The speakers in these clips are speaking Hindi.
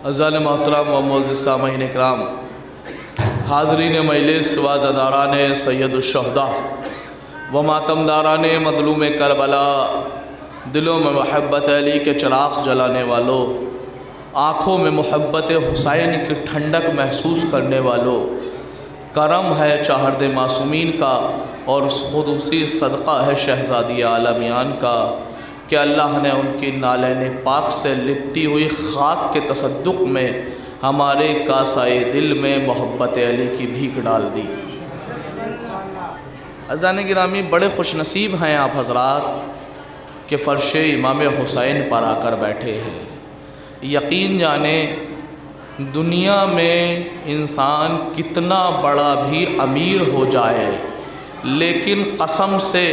अज़ान मोहतरम व मोअज़्ज़िज़ सामईन इकराम, हाज़रीन मजलिस व ज़दारान सैयदुश्शुहदा व मातमदारान मज़लूम करबला, दिलों में मोहब्बत अली के चिराग़ जलाने वालों, आँखों में मोहब्बत हुसैन की ठंडक महसूस करने वालों, करम है चाहर्द मासूमीन का और खुदूसी सदक़ा है शहज़ादी आलमियान का कि अल्लाह ने उनकी नालैन पाक से लिपटी हुई ख़ाक के तसद्दुक़ में हमारे कासाए दिल में मोहब्बत अली की भीख डाल दी। अज़ान गिरामी, बड़े खुशनसीब हैं आप हज़रात कि फ़र्श इमाम हुसैन पर आकर बैठे हैं। यकीन जाने दुनिया में इंसान कितना बड़ा भी अमीर हो जाए, लेकिन कसम से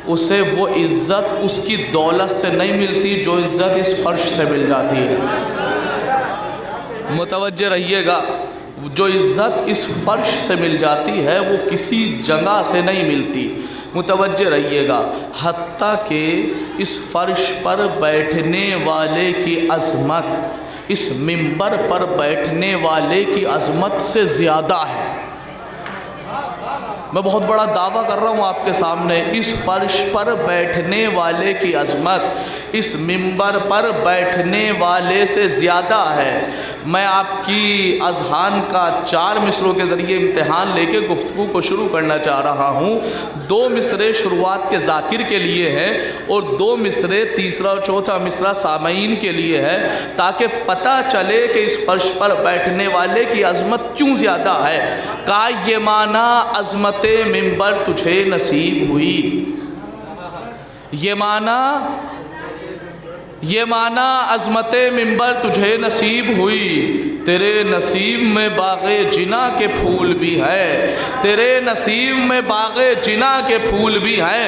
उसे वो इज़्ज़त उसकी दौलत से नहीं मिलती जो इज़्ज़त इस फ़र्श से मिल जाती है। मुतवज्जे रहिएगा, जो इज़्ज़त इस फ़र्श से मिल जाती है वो किसी जगह से नहीं मिलती। मुतवज्जे रहिएगा, हत्ता कि इस फ़र्श पर बैठने वाले की अज़मत इस मिंबर पर बैठने वाले की अज़मत से ज़्यादा है। मैं बहुत बड़ा दावा कर रहा हूँ आपके सामने, इस फ़र्श पर बैठने वाले की अज़मत इस मिंबर पर बैठने वाले से ज़्यादा है। मैं आपकी अज़हान का 4 मिसरों के ज़रिए इम्तिहान लेके गुफ्तगू को शुरू करना चाह रहा हूँ। 2 मिसरे शुरुआत के ज़ाकिर के लिए हैं और 2 मिसरे तीसरा और चौथा मिसरा सामईन के लिए है, ताकि पता चले कि इस फ़र्श पर बैठने वाले की अज़मत क्यों ज़्यादा है। का ये माना अज़मत मिंबर तुझे नसीब हुई, ये माना अज़मत मिंबर तुझे नसीब हुई। तेरे नसीब में बाग़े जिना के फूल भी है, तेरे नसीब में बाग़े जिना के फूल भी हैं,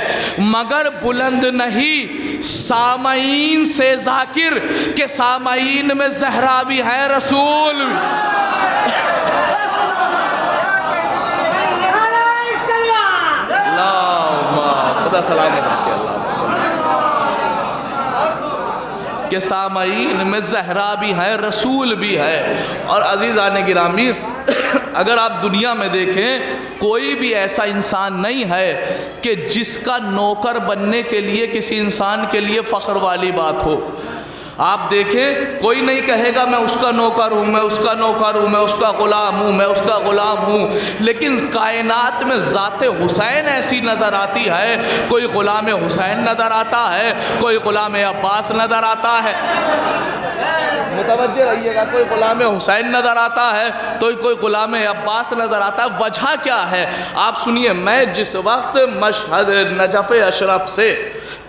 मगर बुलंद नहीं सामईन से ज़ाकिर के सामईन में ज़हरा भी है रसूल। के सामईन में ज़हरा भी है, रसूल भी है। और अज़ीज़ान गिरामी, अगर आप दुनिया में देखें, कोई भी ऐसा इंसान नहीं है कि जिसका नौकर बनने के लिए किसी इंसान के लिए फ़ख्र वाली बात हो। आप देखें, कोई नहीं कहेगा मैं उसका नौकर हूँ, मैं उसका नौकर हूँ, मैं उसका ग़ुलाम हूँ, मैं उसका ग़ुलाम हूँ। लेकिन कायनात में ज़ाते हुसैन ऐसी नज़र आती है, कोई ग़ुलाम हुसैन नज़र आता है, कोई ग़ुलाम अब्बास नज़र आता है। मुतवज्जे रहिएगा, कोई ग़ुलाम हुसैन नज़र आता है तो कोई ग़ुलाम अब्बास नज़र आता है। वजह क्या है आप सुनिए। मैं जिस वक्त मशहद नजफ़ अशरफ से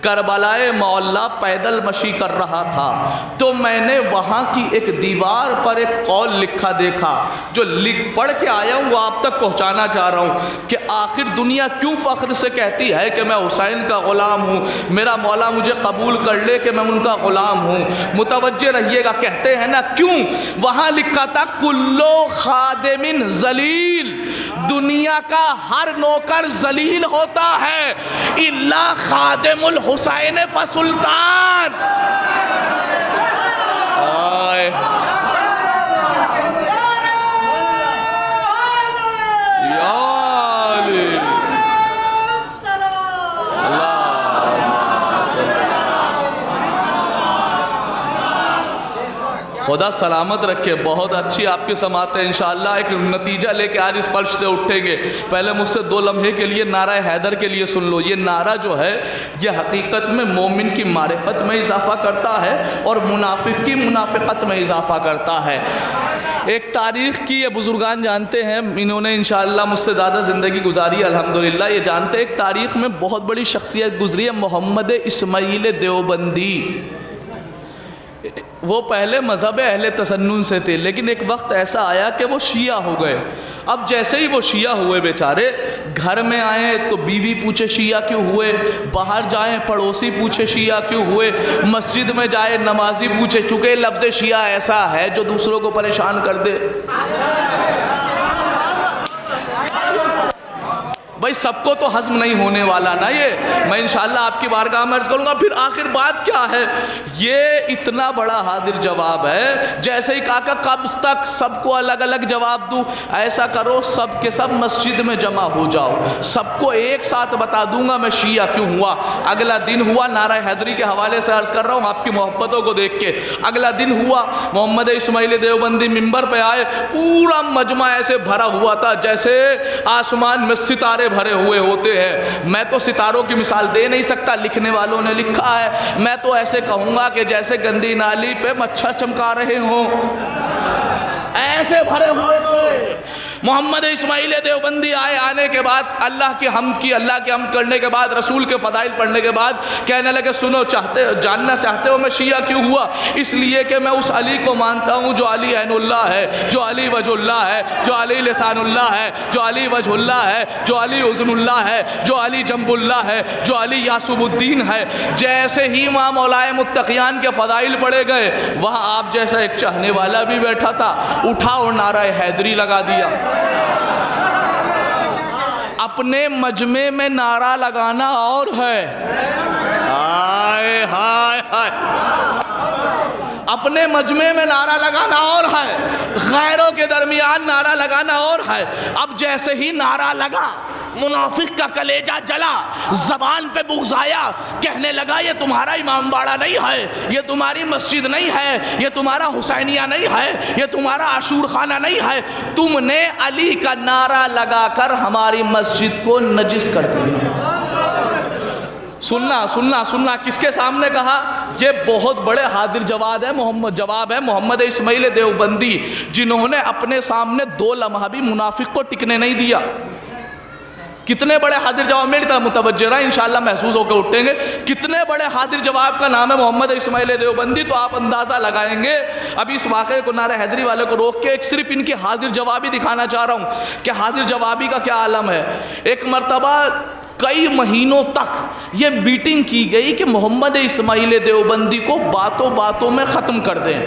करबलाए मौला पैदल मशी कर रहा था, तो मैंने वहाँ की एक दीवार पर एक कौल लिखा देखा, जो पढ़ के आया हूँ वो आप तक पहुँचाना चाह रहा हूँ कि आखिर दुनिया क्यों फ़ख्र से कहती है कि मैं हुसैन का ग़ुलाम हूँ, मेरा मौला मुझे कबूल कर ले कि मैं उनका ग़ुलाम हूँ। मुतवज्जे रहिएगा, कहते हैं ना क्यों। वहाँ लिखा था कुल्लो खादिमिन ज़लील, दुनिया का हर नौकर ज़लील होता है, इल्ला खादिमुल हुसैन फसुल्तान। खुदा सलामत रखे। बहुत अच्छी आपकी समात है। इंशाअल्लाह एक नतीजा लेके आज इस फर्श से उठेंगे। पहले मुझसे 2 लम्हे के लिए नारा हैदर के लिए सुन लो। ये नारा जो है ये हकीकत में मोमिन की मारिफत में इजाफ़ा करता है और मुनाफिक की मुनाफिकत में इजाफ़ा करता है। एक तारीख़ की ये बुज़ुर्गान जानते हैं, इन्होंने इंशाअल्लाह मुझसे ज़्यादा ज़िंदगी गुजारी अल्हम्दुलिल्लाह। ये जानते हैं एक तारीख़ में बहुत बड़ी शख्सियत गुज़री है, मोहम्मद इस्माइल देवबंदी। वो पहले मज़हब अहले तसन्नुन से थे, लेकिन एक वक्त ऐसा आया कि वो शिया हो गए। अब जैसे ही वो शिया हुए बेचारे, घर में आए तो बीवी पूछे शिया क्यों हुए, बाहर जाएं पड़ोसी पूछे शिया क्यों हुए, मस्जिद में जाए नमाजी पूछे, चूँकि लफ्ज़ शिया ऐसा है जो दूसरों को परेशान कर दे। भाई सबको तो हज़म नहीं होने वाला ना ये, मैं इंशाअल्लाह आपकी बारगाह में अर्ज़ करूँगा। फिर आखिर बात क्या है, ये इतना बड़ा हाजिर जवाब है, जैसे ही कहा कब तक सबको अलग अलग जवाब दूँ, ऐसा करो सब के सब मस्जिद में जमा हो जाओ, सबको एक साथ बता दूंगा मैं शिया क्यों हुआ। अगला दिन हुआ, नारा हैदरी के हवाले से अर्ज़ कर रहा हूँ आपकी मोहब्बतों को देख के, अगला दिन हुआ मोहम्मद इस्माइल देवबंदी मिंबर पे आए, पूरा मजमा ऐसे भरा हुआ था जैसे आसमान में सितारे भरे हुए होते हैं। मैं तो सितारों की मिसाल दे नहीं सकता, लिखने वालों ने लिखा है, मैं तो ऐसे कहूँगा कि जैसे गंदी नाली पे मच्छर चमका रहे हों, ऐसे भरे हुए थे। मोहम्मद इस्माइल देवबंदी आए, आने के बाद अल्लाह की हम्द करने के बाद, रसूल के फ़दाइल पढ़ने के बाद कहने लगे सुनो, जानना चाहते हो मैं शिया क्यों हुआ? इसलिए कि मैं उस अली को मानता हूँ जो अली ऐनुल्लाह है, जो अली वजहुल्लाह है, जो अली लिसानुल्लाह है, जो अली वजहुल्लाह है, जो अली उज़्नुल्लाह है, जो अली जंबुल्लाह है, जो अली यासुबुद्दीन है। जैसे ही वहाँ मौलाए मुत्तक़ियान के फ़दाइल पढ़े गए, वहाँ आप जैसा एक चाहने वाला भी बैठा था, उठा और नारा हैदरी लगा दिया। अपने मजमे में नारा लगाना और है, हाय हाय हाय, अपने मजमे में नारा लगाना और है, गैरों के दरमियान नारा लगाना और है। अब जैसे ही नारा लगा, मुनाफिक का कलेजा जला, ज़बान पे बुग़्ज़ आया, कहने लगा ये तुम्हारा इमाम बाड़ा नहीं है, ये तुम्हारी मस्जिद नहीं है, ये तुम्हारा हुसैनिया नहीं है, ये तुम्हारा आशूर खाना नहीं है, तुमने अली का नारा लगाकर हमारी मस्जिद को नजिस कर दिया। सुनना सुनना सुनना, किसके सामने कहा? ये बहुत बड़े हाजिर जवाब है मोहम्मद इस्माइल देवबंदी, जिन्होंने अपने सामने 2 लम्हा भी मुनाफिक को टिकने नहीं दिया। कितने बड़े हाजिर जवाब, मेरी तरह मुतवज्जह रहा, इंशाअल्लाह महसूस होकर उठेंगे। कितने बड़े हाजिर जवाब का नाम है मोहम्मद इस्माइल देवबंदी, तो आप अंदाज़ा लगाएंगे। अभी इस वाक़े को नारा हैदरी वाले को रोक के एक सिर्फ इनकी हाजिर जवाबी दिखाना चाह रहा हूँ कि हाजिर जवाबी का क्या आलम है। एक मरतबा कई महीनों तक ये मीटिंग की गई कि मोहम्मद इस्माइल देवबंदी को बातों बातों में ख़त्म कर दें।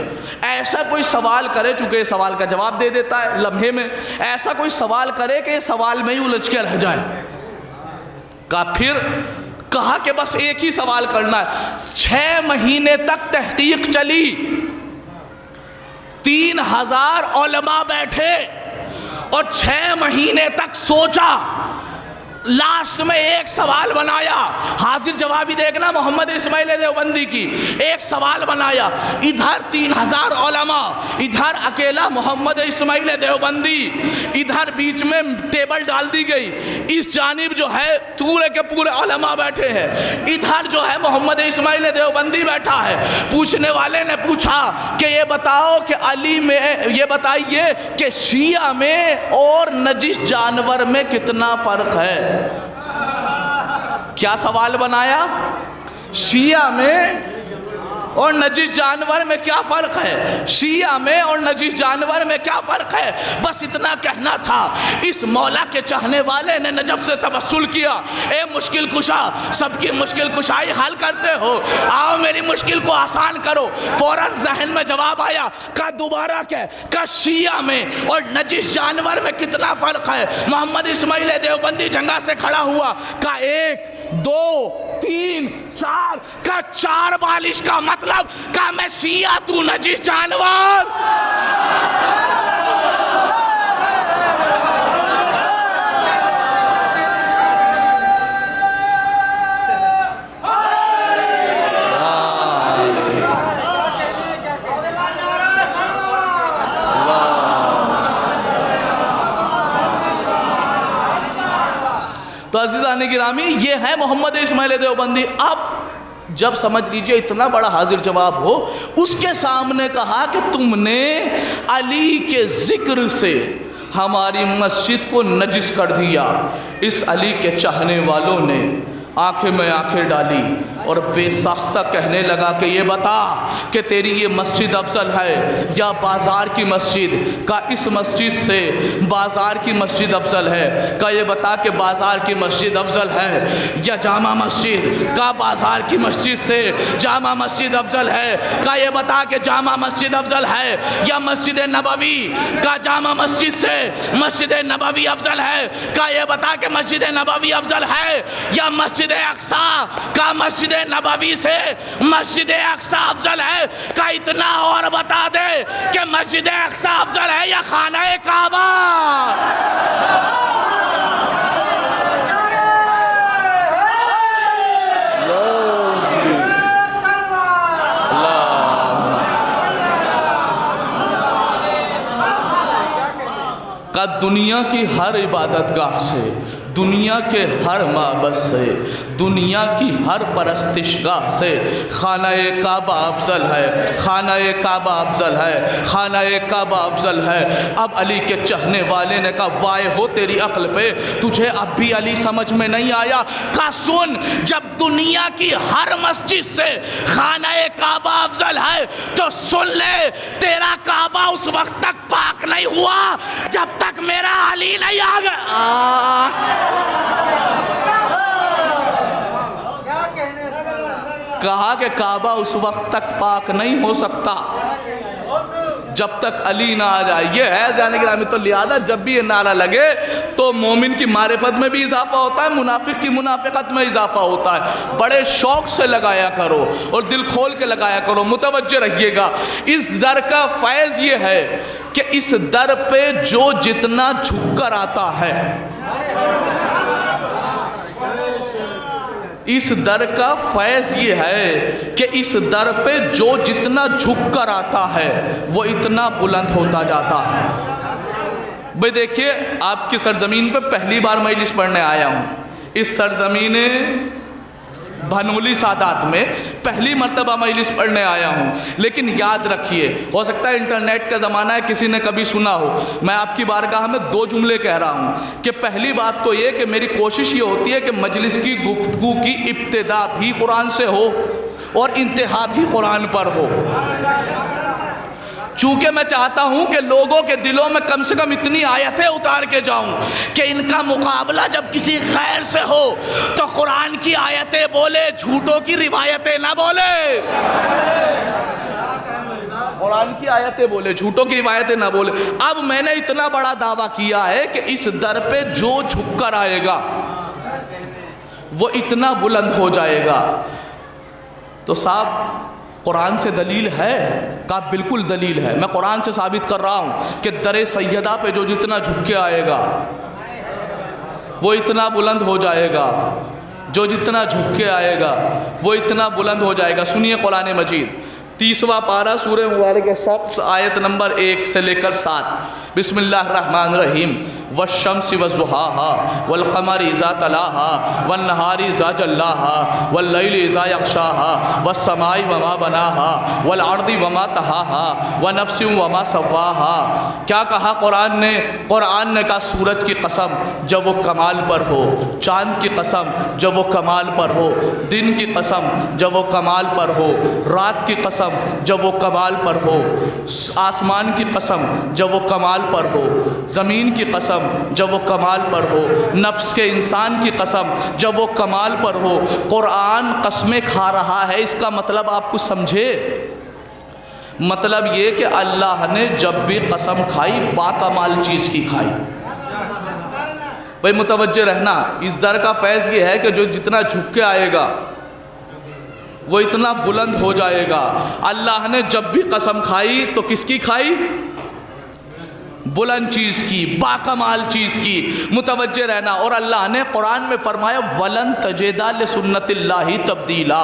ऐसा कोई सवाल करे, चूँकि सवाल का जवाब दे देता है लम्हे में, ऐसा कोई सवाल करे कि सवाल में ही उलझ के रह जाए। फिर कहा कि बस एक ही सवाल करना है। 6 महीने तक तहकीक चली, 3000 उलमा बैठे और 6 महीने तक सोचा, लास्ट में एक सवाल बनाया। हाजिर जवाबी देखना मोहम्मद इस्माइल देवबंदी की, एक सवाल बनाया, इधर 3000 उलमा, इधर अकेला मोहम्मद इस्माइल देवबंदी, इधर बीच में टेबल डाल दी गई, इस जानिब जो है पूरे के पूरे उलमा बैठे हैं, इधर जो है मोहम्मद इस्माइल देवबंदी बैठा है। पूछने वाले ने पूछा कि ये बताओ कि अली में, ये बताइए कि शिया में और नजिस जानवर में कितना फ़र्क है। क्या सवाल बनाया? शिया में और नजिस जानवर में क्या फ़र्क है, शिया में और नजिस जानवर में क्या फ़र्क है। बस इतना कहना था। इस मौला के चाहने वाले ने नजफ से तवस्सुल किया, ए मुश्किल कुशा, सबकी मुश्किल कुशाई हल करते हो, आओ मेरी मुश्किल को आसान करो। फ़ौरन जहन में जवाब आया, का दोबारा का शिया में और नजिस जानवर में कितना फ़र्क है। मोहम्मद इस्माइल देवबंदी जंगा से खड़ा हुआ, का 1 2 3 4 का 4 बालिश का मतलब का मैं शिया तू नजिस जानवर। तो अज़ीज़ान गिरामी, ये है मोहम्मद इस्माइल देवबंदी। अब जब समझ लीजिए इतना बड़ा हाजिर जवाब हो, उसके सामने कहा कि तुमने अली के ज़िक्र से हमारी मस्जिद को नजिस कर दिया। इस अली के चाहने वालों ने आंखें में आंखें डाली, और बेसाख्ता कहने लगा कि ये बता कि तेरी ये मस्जिद अफजल है या बाज़ार की मस्जिद? का इस मस्जिद से बाज़ार की मस्जिद अफजल है? का ये बता कि बाज़ार की मस्जिद अफजल है या जामा मस्जिद? का बाज़ार की मस्जिद से जामा मस्जिद अफजल है? का ये बता कि जामा मस्जिद अफजल है या मस्जिद नबवी? का जामा मस्जिद से मस्जिद नबवी अफजल है? का ये बता कि मस्जिद नबवी अफजल है या मस्जिद अक्सा? का मस्जिद नबवी से मस्जिद अक्सा अफजल है? का इतना और बता दे कि मस्जिद अक्सा अफजल है या खाना काबा? का दुनिया की हर इबादतगाह से, दुनिया के हर माबद से, दुनिया की हर परस्तिशगाह से खाना-ए काबा अफजल है, खाना-ए काबा अफजल है, खाना-ए काबा अफजल है। अब अली के चाहने वाले ने कहा वाय हो तेरी अक्ल पे, तुझे अब भी अली समझ में नहीं आया? का सुन, जब दुनिया की हर मस्जिद से खाना-ए काबा अफजल है तो सुन ले, तेरा काबा उस वक्त तक पाक नहीं हुआ जब तक मेरा अली नहीं आ गया। कहा कि काबा उस वक्त तक पाक नहीं हो सकता जब तक अली ना आ जाए। ये है जाने की तो लिहाजा जब भी ये नारा लगे तो मोमिन की मारिफत में भी इजाफा होता है, मुनाफिक की मुनाफिकत में इजाफा होता है। बड़े शौक से लगाया करो और दिल खोल के लगाया करो, मुतवज्जे रहिएगा। इस दर का फैज़ ये है कि इस दर पे जो जितना झुक कर आता है, इस दर का फैज़ ये है कि इस दर पे जो जितना झुक कर आता है वो इतना बुलंद होता जाता है। भाई देखिए, आपकी सरजमीन पे पहली बार मजलिस पढ़ने आया हूँ। इस सरजमीन भनोली सादात में पहली मर्तबा मजलिस पढ़ने आया हूँ। लेकिन याद रखिए, हो सकता है इंटरनेट का ज़माना है, किसी ने कभी सुना हो। मैं आपकी बारगाह में दो जुमले कह रहा हूँ कि पहली बात तो ये कि मेरी कोशिश ये होती है कि मजलिस की गुफ्तगू की इब्तिदा भी कुरान से हो और इंतहा भी कुरान पर हो। चूँकि मैं चाहता हूँ कि लोगों के दिलों में कम से कम इतनी आयतें उतार के जाऊँ कि इनका मुकाबला जब किसी गैर से हो तो कुरान की आयतें बोले, झूठों की रिवायतें ना बोले। कुरान की आयतें बोले, झूठों की रिवायतें ना बोले। अब मैंने इतना बड़ा दावा किया है कि इस दर पे जो झुक कर आएगा वो इतना बुलंद हो जाएगा। तो साहब, कुरान से दलील है? का बिल्कुल दलील है। मैं कुरान से साबित कर रहा हूँ कि दर सैयदा पे जो जितना झुक के आएगा वो इतना बुलंद हो जाएगा, जो जितना झुक के आएगा वो इतना बुलंद हो जाएगा। सुनिए कुरान मजीद, 30वां पारा सूरह मुबारक शम्स आयत नंबर 1 से लेकर 7। बिस्मिल्लाहिर्रहमानिर्रहीम। वश्शम्सि वज़ुहाहा वल्क़मरि इज़ा तलाहा वन्नहारि इज़ा जल्लाहा वल्लैलि इज़ा यग़शाहा वस्समाइ वमा बनाहा वल्अर्दि वमा तहाहा वनफ्सिन वमा सव्वाहा। क्या कहा कुरान ने? कुरान ने कहा सूरज की कसम जब वो कमाल पर हो, चाँद की कसम जब वो कमाल पर हो, दिन की कसम जब वो कमाल पर हो, रात की कसम जब वो कमाल पर हो, आसमान की कसम जब वो कमाल पर हो, ज़मीन की कसम जब वो कमाल पर हो, नफ्स के इंसान की कसम जब वो कमाल पर हो। कुरान कस्में खा रहा है। इसका मतलब आप कुछ समझे? मतलब ये कि अल्लाह ने जब भी कसम खाई बाकमाल चीज़ की खाई। भाई मुतवज्जे रहना, इस दर का फैज़ ये है कि जो जितना झुक के आएगा वो इतना बुलंद हो जाएगा। अल्लाह ने जब भी कसम खाई तो किसकी खाई? बुलंद चीज़ की, बाकमाल चीज़ की। मुतवज्जे रहना। और अल्लाह ने कुरान में फरमाया वलन तजिदा लिसुन्नतिल्लाहि तब्दीला।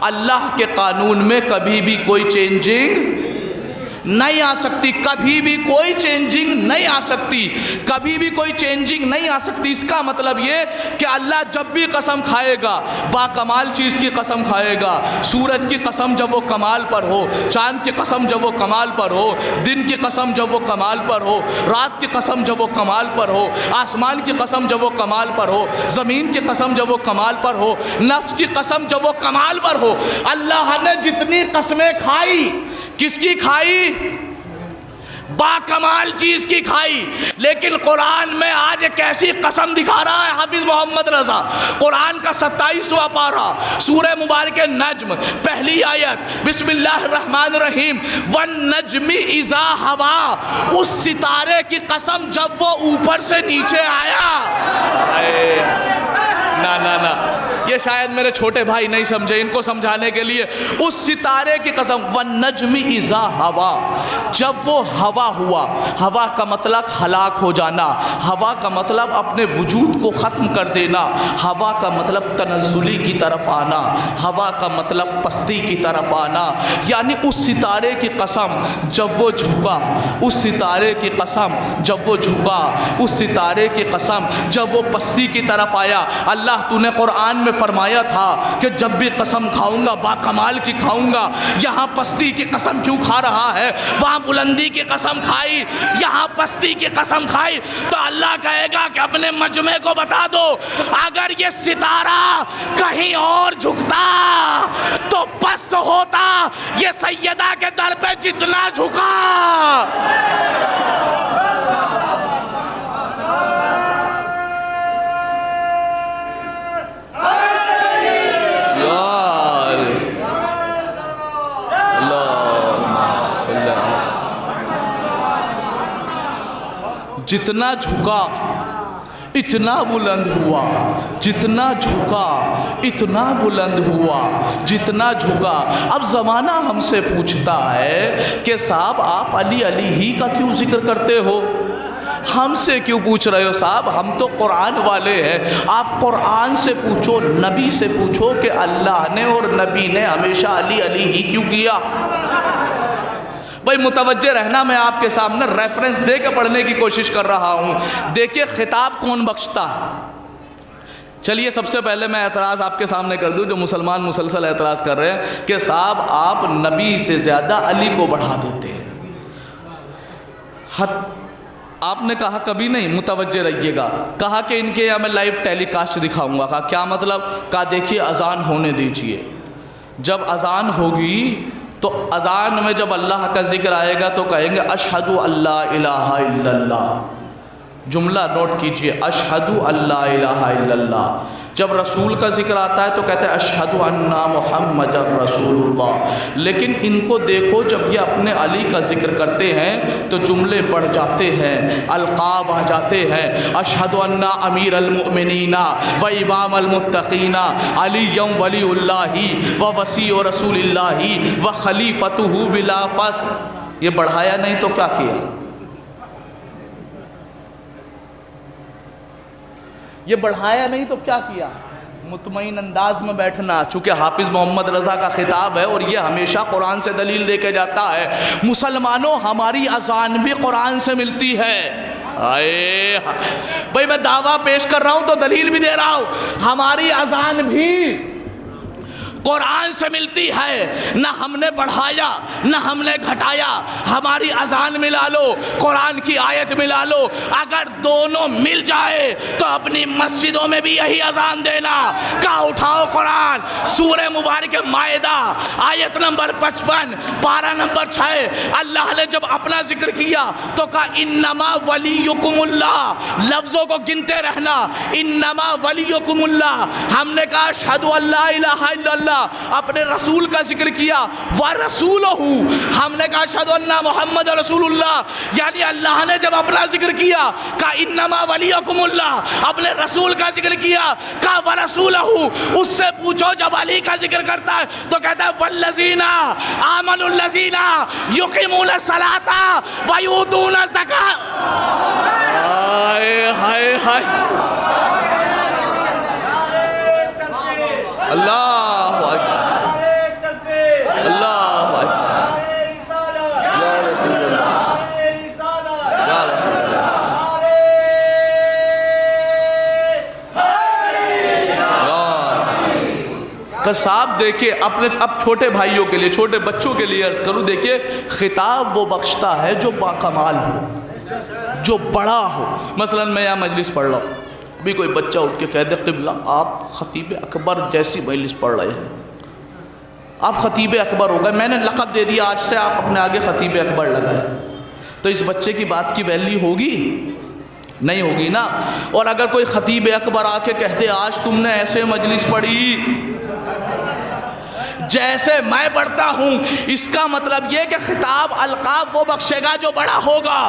अल्लाह के कानून में कभी भी कोई चेंजिंग नहीं आ सकती, कभी भी कोई चेंजिंग नहीं आ सकती, कभी भी कोई चेंजिंग नहीं आ सकती। इसका मतलब ये कि अल्लाह जब भी कसम खाएगा बाकमाल चीज़ की कसम खाएगा। सूरज की कसम जब वो कमाल पर हो, चांद की कसम जब वो कमाल पर हो, दिन की कसम जब वो कमाल पर हो, रात की कसम जब वो कमाल पर हो, आसमान की कसम जब वो कमाल पर हो, ज़मीन की कसम जब वो कमाल पर हो, नफ्स की कसम जब वो कमाल पर हो। अल्लाह ने जितनी कसमें खाई, किसकी खाई? बाकमाल चीज़ की खाई। लेकिन कुरान में आज एक ऐसी कसम दिखा रहा है हाफिज़ मोहम्मद रज़ा, कुरान का 27वां पारा, सूरह मुबारक नज्म, पहली आयत, बिस्मिल्लाहिर्रहमानिर्रहीम, वन नज्मी इज़ा हवा, उस सितारे की कसम जब वो ऊपर से नीचे आया। ना ना ना, ये शायद मेरे छोटे भाई नहीं समझे, इनको समझाने के लिए, उस सितारे की कसम, वन नज्मी इज़ा हवा, जब वो हवा हुआ। हवा का मतलब हलाक हो जाना, हवा का मतलब अपने वजूद को ख़त्म कर देना, हवा का मतलब तनज़्ज़ुली की तरफ आना, हवा का मतलब पस्ती की तरफ आना। यानी उस सितारे की कसम जब वो झुका, उस सितारे की कसम जब वो झुका, उस सितारे की कसम जब वो पस्ती की तरफ आया। अल्लाह तूने कुरान में फरमाया था कि जब भी कसम खाऊंगा बाकमाल की खाऊंगा। यहाँ पस्ती की कसम क्यों खा रहा है? वहाँ बुलंदी की कसम खाई, यहाँ पस्ती की कसम खाई। तो अल्लाह कहेगा कि अपने मजमे को बता दो, अगर ये सितारा कहीं और झुकता तो पस्त होता, ये सैयदा के दर पे जितना झुका। जितना झुका इतना बुलंद हुआ, जितना झुका इतना बुलंद हुआ, जितना झुका। अब ज़माना हमसे पूछता है कि साहब आप अली अली ही का क्यों जिक्र करते हो? हमसे क्यों पूछ रहे हो साहब? हम तो कुरान वाले हैं। आप कुरान से पूछो, नबी से पूछो कि अल्लाह ने और नबी ने हमेशा अली अली ही क्यों किया। भाई मुतवज्जे रहना, मैं आपके सामने रेफरेंस दे के पढ़ने की कोशिश कर रहा हूँ। देखिए खिताब कौन बख्शता है। चलिए सबसे पहले मैं एतराज़ आपके सामने कर दूँ, जो मुसलमान मुसलसल एतराज़ कर रहे हैं कि साहब आप नबी से ज़्यादा अली को बढ़ा देते हैं। आपने कहा कभी नहीं, मुतवज्जे रहिएगा। कहा कि इनके यहाँ मैं लाइव टेलीकास्ट दिखाऊंगा। कहा क्या मतलब? कहा देखिए अज़ान होने दीजिए, जब अज़ान होगी तो अज़ान में जब अल्लाह का ज़िक्र आएगा तो कहेंगे अशहदु अल्ला इलाहा इल्लल्लाह। जुमला नोट कीजिए, अशहदु अल्ला इलाहा इल्लल्लाह। जब रसूल का ज़िक्र आता है तो कहते हैं अशहदु अन्ना मुहम्मदर रसूलुल्लाह। लेकिन इनको देखो, जब ये अपने अली का ज़िक्र करते हैं तो जुमले बढ़ जाते हैं, अलक़ाब आ जाते हैं। अशहदु अन्ना अमीर अलमुमिनीना व इमाम अलमुत्तक़ीना अलीयम वलीउल्लाही व वसी रसूलिल्लाही व खलीफतुहु बिला फस। ये बढ़ाया नहीं तो क्या किया? ये बढ़ाया नहीं तो क्या किया? मुतमईन अंदाज में बैठना। चूँकि हाफिज़ मोहम्मद रज़ा का खिताब है और ये हमेशा कुरान से दलील दे के जाता है। मुसलमानों, हमारी अज़ान भी कुरान से मिलती है। आए भाई, मैं दावा पेश कर रहा हूँ तो दलील भी दे रहा हूँ। हमारी अज़ान भी कुरान से मिलती है। न हमने बढ़ाया न हमने घटाया। हमारी अज़ान मिला लो, कुरान की आयत मिला लो, अगर दोनों मिल जाए तो अपनी मस्जिदों में भी यही अज़ान देना। का उठाओ कुरान, सूरह मुबारक मायदा आयत नंबर 55 पारा नंबर 6। अल्लाह ने जब अपना जिक्र किया तो कहा इन्नमा वलीयुकुमुल्लाह। लफ्ज़ों को गिनते रहना, इन्नमा वलीयुकुमुल्लाह। हमने कहा अशहदु अल्ला इलाहा इल्लल्लाह। अपने रसूल का जिक्र किया, व रसूलहू। हमने कहा अशहदु अन्ना मुहम्मद रसूलुल्लाह। यानी अल्लाह ने जब अपना जिक्र किया का इन्नमा वलीयुकुमुल्लाह, अपने रसूल का जिक्र किया का व रसूलहू। उससे पूछो जब अली का जिक्र करता है तो कहता है वल्लज़ीना आमनुल्लज़ीना युक़ीमूना सलाता व यूतूना ज़कात। हाय हाय हाय, अल्लाह अल्लाह कि साहब देखिए अपने अब छोटे भाइयों के लिए, छोटे बच्चों के लिए अर्ज़ करूँ, देखिए खिताब वो बख्शता है जो बाकमाल हो, जो बड़ा हो। मसलन मैं यहाँ मजलिस पढ़ रहा हूँ, भी कोई बच्चा उठ के कह दे क़िबला आप ख़तीब अकबर जैसी मजलिस पढ़ रहे हैं, आप ख़तीब अकबर हो गए, मैंने लक़ब दे दिया, आज से आप अपने आगे ख़तीब अकबर लगाए, तो इस बच्चे की बात की वैल्यू होगी? नहीं होगी ना। और अगर कोई ख़तीब अकबर आके कह दे आज तुमने ऐसे मजलिस पढ़ी जैसे मैं पढ़ता हूँ, इसका मतलब ये कि खिताब अलकाब वो बख्शेगा जो बड़ा होगा।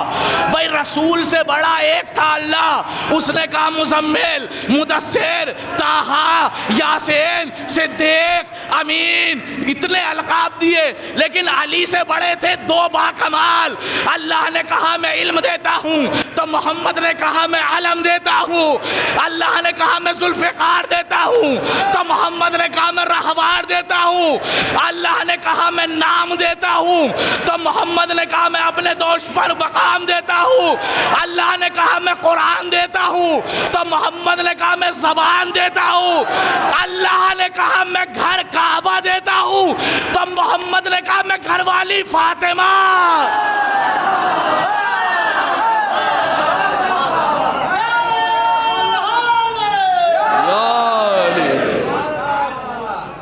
भाई रसूल से बड़ा एक था अल्लाह, उसने कहा मुज़म्मिल, मुदस्सिर, ताहा, यासीन, सिद्दीक, अमीन, इतने अलकाब दिए, लेकिन अली से बड़े थे दो बाकमाल। अल्लाह ने कहा मैं इल्म देता हूँ, तो मोहम्मद ने कहा मैं अलम देता हूँ। अल्लाह ने कहा मैं जुल्फ़िकार देता हूँ, तो मोहम्मद ने कहा मैं रहवार देता हूँ। अल्लाह ने कहा मैं नाम देता हूँ, तो मोहम्मद ने कहा मैं अपने दोस्त पर मकाम देता हूँ। अल्लाह ने कहा मैं कुरान देता हूँ, तो मोहम्मद ने कहा मैं ज़बान देता हूँ। अल्लाह ने कहा मैं घर काबा देता हूँ, तो मोहम्मद ने कहा मैं घरवाली फातिमा।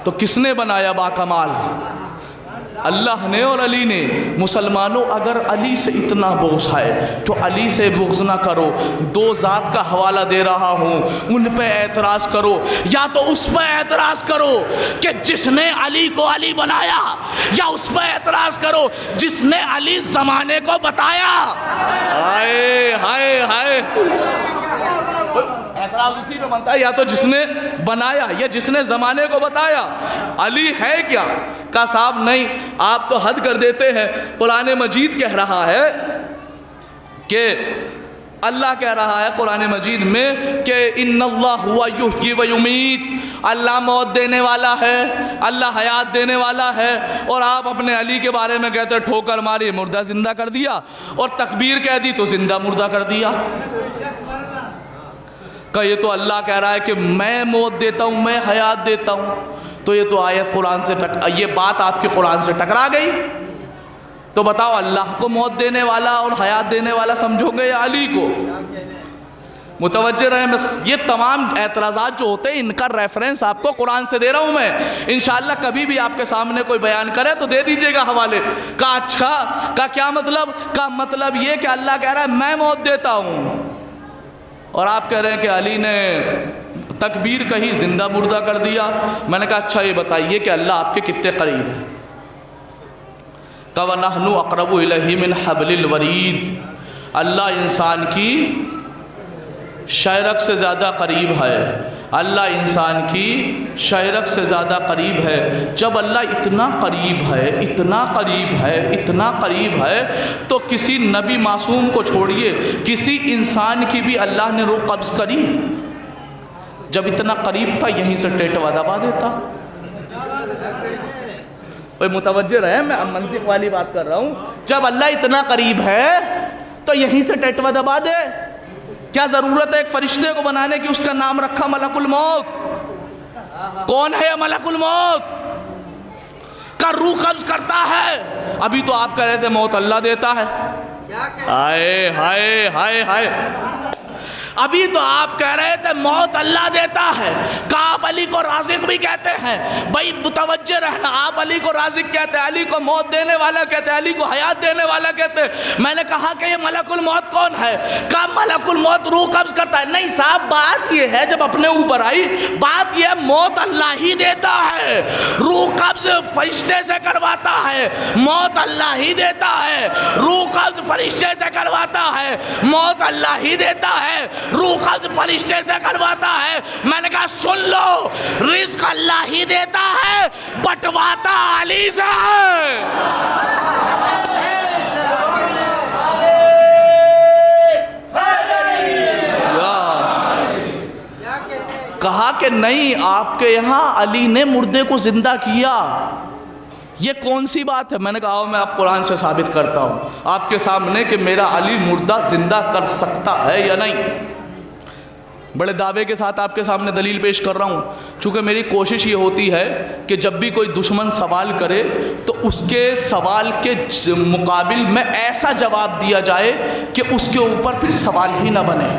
तो किसने बनाया बाकमाल? अल्लाह ने और अली ने। मुसलमानों अगर अली से इतना बुग़्ज़ है तो अली से बुग़्ज़ ना करो। दो ज़ात का हवाला दे रहा हूँ, उन पे एतराज़ करो, या तो उस पर एतराज़ करो कि जिसने अली को अली बनाया, या उस पर एतराज़ करो जिसने अली ज़माने को बताया। हाय हाय हाय, एतराज़ उसी पे बनता है, या तो जिसने बनाया या जिसने ज़माने को बताया। अली है क्या? का साहब नहीं, आप तो हद कर देते हैं। कुरान मजीद कह रहा है कि अल्लाह कह रहा है कुरान मजीद में कि इन्नल्लाह हुवा युह्यी व युमीत, अल्लाह मौत देने वाला है, अल्लाह हयात देने वाला है। और आप अपने अली के बारे में कहते ठोकर मारी मुर्दा ज़िंदा कर दिया, और तकबीर कह दी तो ज़िंदा मुर्दा कर दिया। का ये तो अल्लाह कह रहा है कि मैं मौत देता हूँ, मैं हयात देता हूँ, तो ये तो आयत कुरान से ये बात आपके कुरान से टकरा गई। तो बताओ अल्लाह को मौत देने वाला और हयात देने वाला समझोगे या अली को? मुतवज्जे रहें, बस ये तमाम एतराज़ात जो होते हैं इनका रेफरेंस आपको कुरान से दे रहा हूँ मैं। इंशाअल्लाह कभी भी आपके सामने कोई बयान करे तो दे दीजिएगा हवाले का। अच्छा का क्या मतलब? का मतलब ये कि अल्लाह कह रहा है मैं मौत देता हूँ, और आप कह रहे हैं कि अली ने तकबीर कही ज़िंदा मुर्दा कर दिया। मैंने कहा अच्छा ये बताइए कि अल्लाह आपके कितने करीब है? कव नहनु अक़रबु इलैहि मिन हब्लिल वरीद, अल्लाह इंसान की शायरक से ज़्यादा करीब है। अल्लाह इंसान की शायरक से ज़्यादा करीब है। जब अल्लाह इतना करीब है, इतना करीब है, इतना करीब है, तो किसी नबी मासूम को छोड़िए, किसी इंसान की भी अल्लाह ने रूह कब्ज़ करी? जब इतना करीब था यहीं से टेटवा दबा देता। भाई मुतवज्जे रहे, मैं मंतिक वाली बात कर रहा हूँ। जब अल्लाह इतना करीब है तो यहीं से टेटवा दबा दे। क्या ज़रूरत है एक फरिश्ते को बनाने की? उसका नाम रखा मलकुल मौत। कौन है मलकुल मौत? का रूह कब्ज़ करता है। अभी तो आप कह रहे थे मौत अल्लाह देता है। हाय हाय हाय हाय, अभी तो आप कह रहे थे मौत अल्लाह देता है। का आप अली को राज़िक भी कहते हैं? भाई मुतवज्जे रहना, आप अली को राज़िक कहते हैं, अली को मौत देने वाला कहते हैं, अली को हयात देने वाला कहते हैं। मैंने कहा कि ये मलकुल मौत कौन है? का मलकुल मौत रूह कब्ज़ करता है? नहीं साहब, बात ये है, जब अपने ऊपर आई बात यह मौत अल्लाह ही देता है। रूह कब्ज़ फरिश्ते से करवाता है, मौत अल्लाह ही देता है। रूह कब्ज़ फरिश्ते से करवाता है, मौत अल्लाह ही देता है। रूह कब्ज़ फरिश्ते से करवाता है। मैंने कहा सुन लो, रिज़्क़ अल्लाह ही देता है, बंटवाता अली से है। कहा कि नहीं, आपके यहाँ अली ने मुर्दे को जिंदा किया। ये कौन सी बात है? मैंने कहा मैं आप कुरान से साबित करता हूँ आपके सामने कि मेरा अली मुर्दा जिंदा कर सकता है या नहीं। बड़े दावे के साथ आपके सामने दलील पेश कर रहा हूँ, चूँकि मेरी कोशिश ये होती है कि जब भी कोई दुश्मन सवाल करे तो उसके सवाल के मुकाबिल में ऐसा जवाब दिया जाए कि उसके ऊपर फिर सवाल ही ना बने।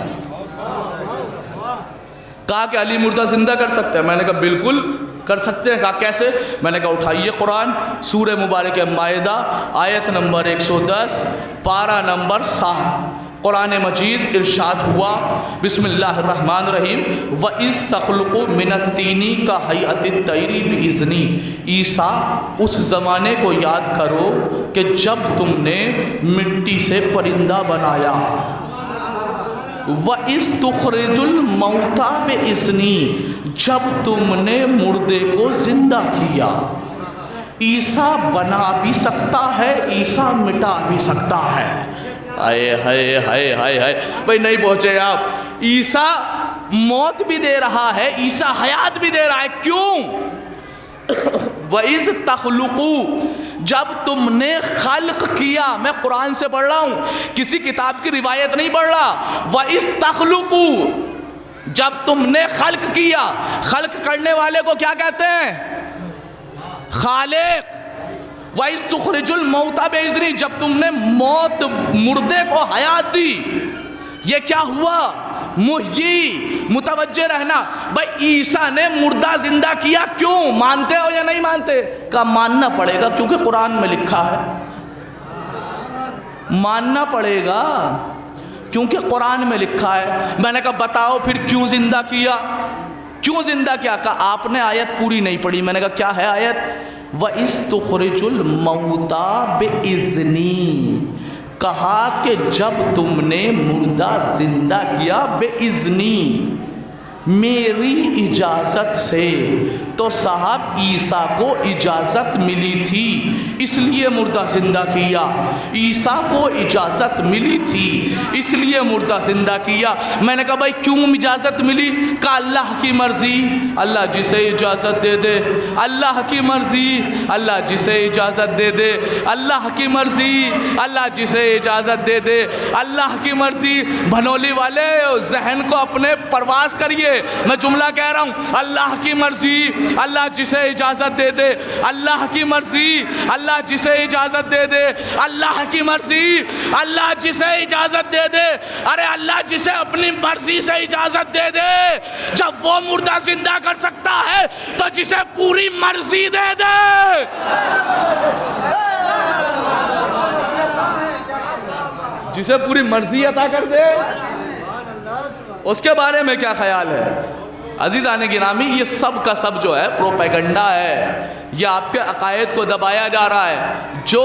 कहा कि अली मुर्दा ज़िंदा कर सकते हैं, मैंने कहा बिल्कुल कर सकते हैं। कहा कैसे? मैंने कहा उठाइए कुरान, सूरह मुबारक मायदा आयत नंबर 110 पारा नंबर 7, कुरान मजीद इरशाद हुआ बिस्मिल्लाहिर्रहमानिर्रहीम व इस तख्लुक़ु मिनत्तीनी का हयअतित तैरी बिइज़्नी। ईसा उस ज़माने को याद करो कि जब तुमने मिट्टी से परिंदा बनाया। व इस तुखरिजुल मौता बिइज़्नी, जब तुमने मुर्दे को ज़िंदा किया। ईसा बना भी सकता है, ईसा मिटा भी सकता है। हाय हाय हाय हाय हाय भाई, नहीं पहुँचे आप। ईसा मौत भी दे रहा है, ईसा हयात भी दे रहा है। क्यों? वइज़ तख्लुक़ू, जब तुमने खल्क किया। मैं कुरान से पढ़ रहा हूँ, किसी किताब की रिवायत नहीं पढ़ रहा। वइज़ तख्लुक़ू, जब तुमने खल्क किया। खल्क करने वाले को क्या कहते हैं? खालिक। वइज़ तुखरिजुल मौता बिइज़्नी, जब तुमने मौत मुर्दे को हयात दी। ये क्या हुआ? मुहयी, मुतवज्जे रहना। भाई ईसा ने मुर्दा जिंदा किया, क्यों? मानते हो या नहीं मानते? का मानना पड़ेगा, क्योंकि कुरान में लिखा है। मानना पड़ेगा क्योंकि कुरान में लिखा है। मैंने कहा बताओ फिर क्यों जिंदा किया, क्यों जिंदा किया? कहा आपने आयत पूरी नहीं पढ़ी। मैंने कहा क्या है आयत? व इस तुखरिजुल मौता बेइज़्नी, कहा कि जब तुमने मुर्दा जिंदा किया बेइज़्नी, मेरी इजाज़त से। तो साहब ईसा को इजाज़त मिली थी, इसलिए मुर्दा ज़िंदा किया। ईसा को इजाज़त मिली थी, इसलिए मुर्दा ज़िंदा किया। मैंने कहा भाई क्यों इजाज़त मिली? का अल्लाह की मर्ज़ी, अल्लाह जिसे इजाज़त दे दे। अल्लाह की मर्ज़ी, अल्लाह जिसे इजाज़त दे दे। अल्लाह की मर्ज़ी, अल्लाह जिसे इजाज़त दे दे। अल्लाह की मर्ज़ी। भनोली वाले जहन को अपने परवास करिए, मैं जुमला कह रहा हूँ। अल्लाह की मर्ज़ी, अल्लाह जिसे इजाज़त दे दे। अल्लाह की मर्ज़ी, अल्लाह जिसे इजाज़त दे दे। अल्लाह की मर्ज़ी, अल्लाह जिसे इजाज़त दे दे। अरे अल्लाह जिसे अपनी मर्ज़ी से इजाज़त दे दे, जब वो मुर्दा जिंदा कर सकता है तो जिसे पूरी मर्ज़ी दे दे। जिसे पूरी मर्ज़ी अता कर दे, उसके बारे में क्या ख्याल है? अज़ीज़ान गिरामी, ये सब का सब जो है प्रोपेगंडा है। ये आपके अकायद को दबाया जा रहा है। जो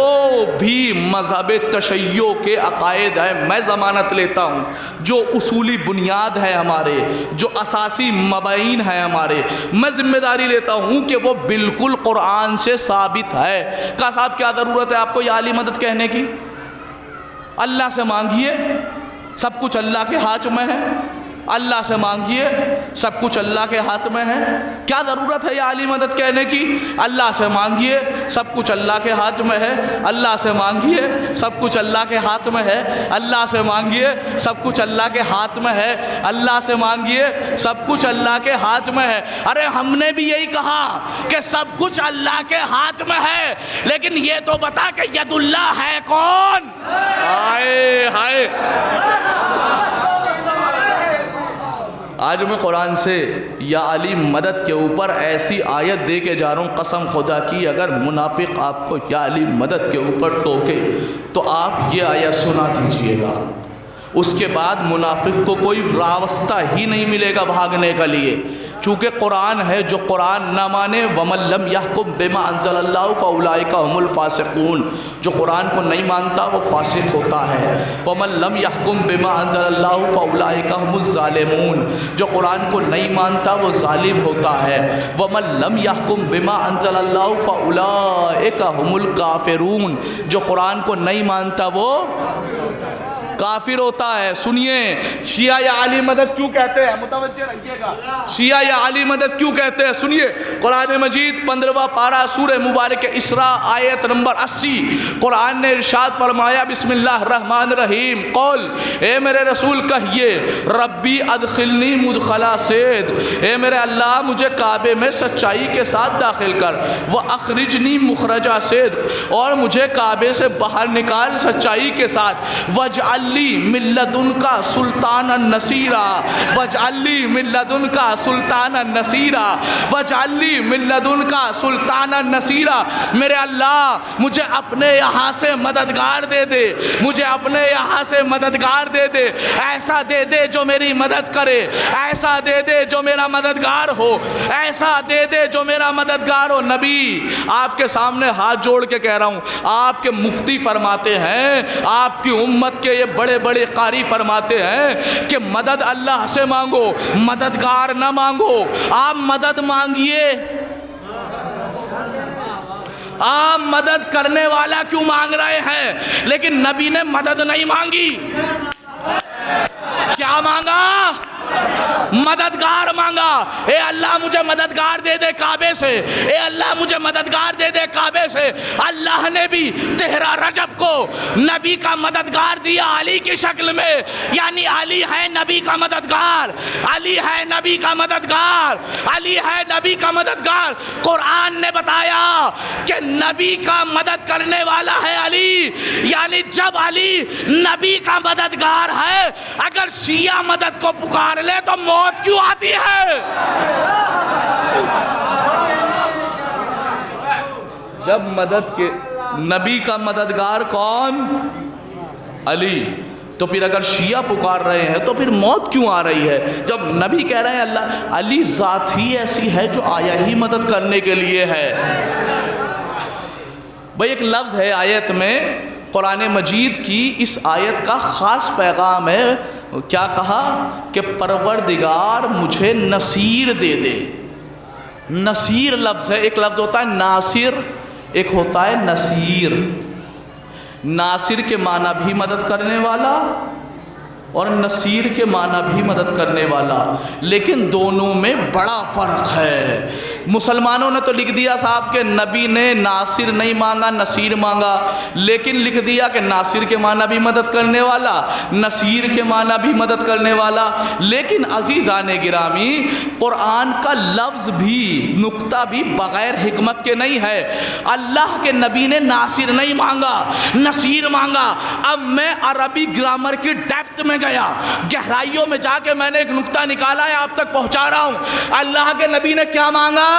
भी मज़हब तशय्यो के अकायद है, मैं ज़मानत लेता हूँ, जो उसूली बुनियाद है हमारे, जो असासी मबाइन है हमारे, मैं ज़िम्मेदारी लेता हूँ कि वो बिल्कुल कुरान से साबित है। का साहब क्या ज़रूरत है आपको या अली मदद कहने की? अल्लाह से मांगिए, सब कुछ अल्लाह के हाथ में है। अल्लाह से मांगिए, सब कुछ अल्लाह के हाथ में है। क्या ज़रूरत है या अली मदद कहने की? अल्लाह से मांगिए, सब कुछ अल्लाह के हाथ में है। अल्लाह से मांगिए, सब कुछ अल्लाह के हाथ में है। अल्लाह से मांगिए, सब कुछ अल्लाह के हाथ में है। अल्लाह से मांगिए, सब कुछ अल्लाह के हाथ में है। अरे हमने भी यही कहा कि सब कुछ अल्लाह के हाथ में है, लेकिन ये तो बता कि यदुल्लाह है कौन? हाय हाय, आज मैं कुरान से या अली मदद के ऊपर ऐसी आयत दे के जा रहा हूँ, कसम खुदा की, अगर मुनाफिक आपको या अली मदद के ऊपर टोके तो आप ये आयत सुना दीजिएगा। उसके बाद मुनाफिक को कोई रास्ता ही नहीं मिलेगा भागने के लिए, चूँकि कुरान है। जो कुरान ना माने, वमल्लम यहकुम बिमा अंज़लल्लाहु फउलाइका हुमुल फासिकून, जो कुरान को नहीं मानता वो फासिक होता है। वमल्लम यहकुम बिमा अंज़लल्लाहु फउलाइका हुमुज़ ज़ालिमून, जो कुरान को नहीं मानता वो जालिम होता है। वमल्लम यहकुम बिमा अंज़लल्लाहु फउलाइका हुमुल काफिरून, जो कुरान को नहीं मानता वो काफिर होता है। सुनिए शिया या अली मदद क्यों कहते हैं, मुतवज्जे रखिएगा, शिया या अली मदद क्यों कहते हैं। सुनिए कुरान मजीद 15वां पारा सूरह मुबारक इसरा आयत नंबर 80, कुरान ने इरशाद फरमाया बिस्मिल्लाहिर्रहमानिर्रहीम कौल, ए मेरे रसूल कहिए रब्बी अदखिलनी मुदखला सेद, ए मेरे अल्लाह मुझे काबे में सच्चाई के साथ दाखिल कर, वह अखरिजनी मुखरजा सेद, और मुझे काबे से बाहर निकाल सच्चाई के साथ, वजअली मिल्लदुन का सुल्तान नसीरा, वजअली मिल्लदुन का सुल्तान नसीरा, वजअली मिल्लदुन का सुल्तान नसीरा। मेरे अल्लाह मुझे अपने यहाँ से मददगार दे दे, मुझे अपने यहाँ से मददगार दे दे, ऐसा दे दे जो मेरी मदद करे, ऐसा दे दे जो मेरा मददगार हो, ऐसा दे दे जो मेरा मददगार हो। नबी आपके सामने हाथ जोड़ के कह रहा हूँ, आपके मुफ्ती फरमाते हैं, आपकी उम्मत के ये बड़े बड़े कारी फरमाते हैं कि मदद अल्लाह से मांगो, मददगार ना मांगो। आप मदद मांगिए, आप मदद करने वाला क्यों मांग रहे हैं, लेकिन नबी ने मदद नहीं मांगी। क्या मांगा? मददगार मांगा। ए अल्लाह मुझे मददगार दे दे काबे से, ए अल्लाह मुझे मददगार दे दे काबे से। अल्लाह ने भी 13 रजब को नबी का मददगार दिया अली की शक्ल में, यानी अली है नबी का मददगार, अली है नबी का मददगार, अली है नबी का मददगार। कुरान ने बताया कि नबी का मदद करने वाला है अली, यानी जब अली नबी का मददगार है, अगर शिया मदद को पुकार ले तो मौत क्यों आती है? जब मदद के नबी का मददगार कौन? अली। तो फिर अगर शिया पुकार रहे हैं तो फिर मौत क्यों आ रही है? जब नबी कह रहे हैं अल्लाह, अली जात ही ऐसी है जो आया ही मदद करने के लिए है। भाई एक लफ्ज़ है आयत में, कुरान मजीद की इस आयत का ख़ास पैगाम है। क्या कहा कि परवरदिगार मुझे नसीर दे दे। नसीर लफ्ज़ है, एक लफ्ज़ होता है नासिर, एक होता है नसीर। नासिर के माना भी मदद करने वाला और नसीर के माना भी मदद करने वाला, लेकिन दोनों में बड़ा फ़र्क है। मुसलमानों ने तो लिख दिया साहब के नबी ने नासिर नहीं मांगा, नसीर मांगा, लेकिन लिख दिया कि नासिर के माना भी मदद करने वाला, नसीर के माना भी मदद करने वाला। लेकिन अज़ीज़ाने गिरामी, कुरान का लफ्ज़ भी, नुक्ता भी बग़ैर हिकमत के नहीं है। अल्लाह के नबी ने नासिर नहीं मांगा, नसीर मांगा। अब मैं अरबी ग्रामर की डेप्थ में गया, गहराइयों में जाके मैंने एक नुक्ता निकाला है, आप तक पहुंचा रहा हूं। अल्लाह के नबी ने क्या मांगा?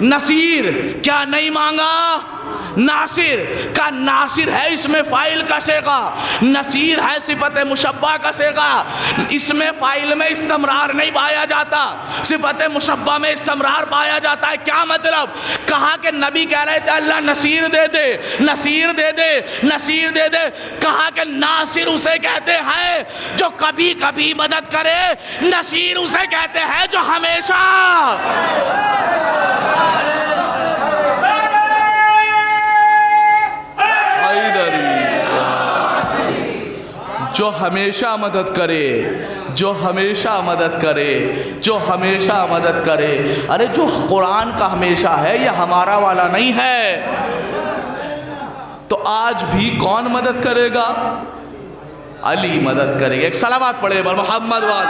नसीर। क्या नहीं मांगा? नासिर। का नासिर है इसमें फ़ाइल का सेगा, नसीर है सिफत मुशब्बा का सेगा। इसमें फ़ाइल में इस्तमरार नहीं पाया जाता, सिफत मुशब्बा में इस्तमरार पाया जाता है। क्या मतलब? कहा कि नबी कह रहे थे अल्लाह नसीर दे दे, नसीर दे दे, नसीर दे दे। कहा कि नासिर उसे कहते हैं जो कभी कभी मदद करे, नसीर उसे कहते हैं जो हमेशा। जो हमेशा मदद करे, जो हमेशा मदद करे, जो हमेशा मदद करे। अरे जो कुरान का हमेशा है यह हमारा वाला नहीं है। तो आज भी कौन मदद करेगा? अली मदद करेगा। एक सलावत पढ़े बर मोहम्मद वाल।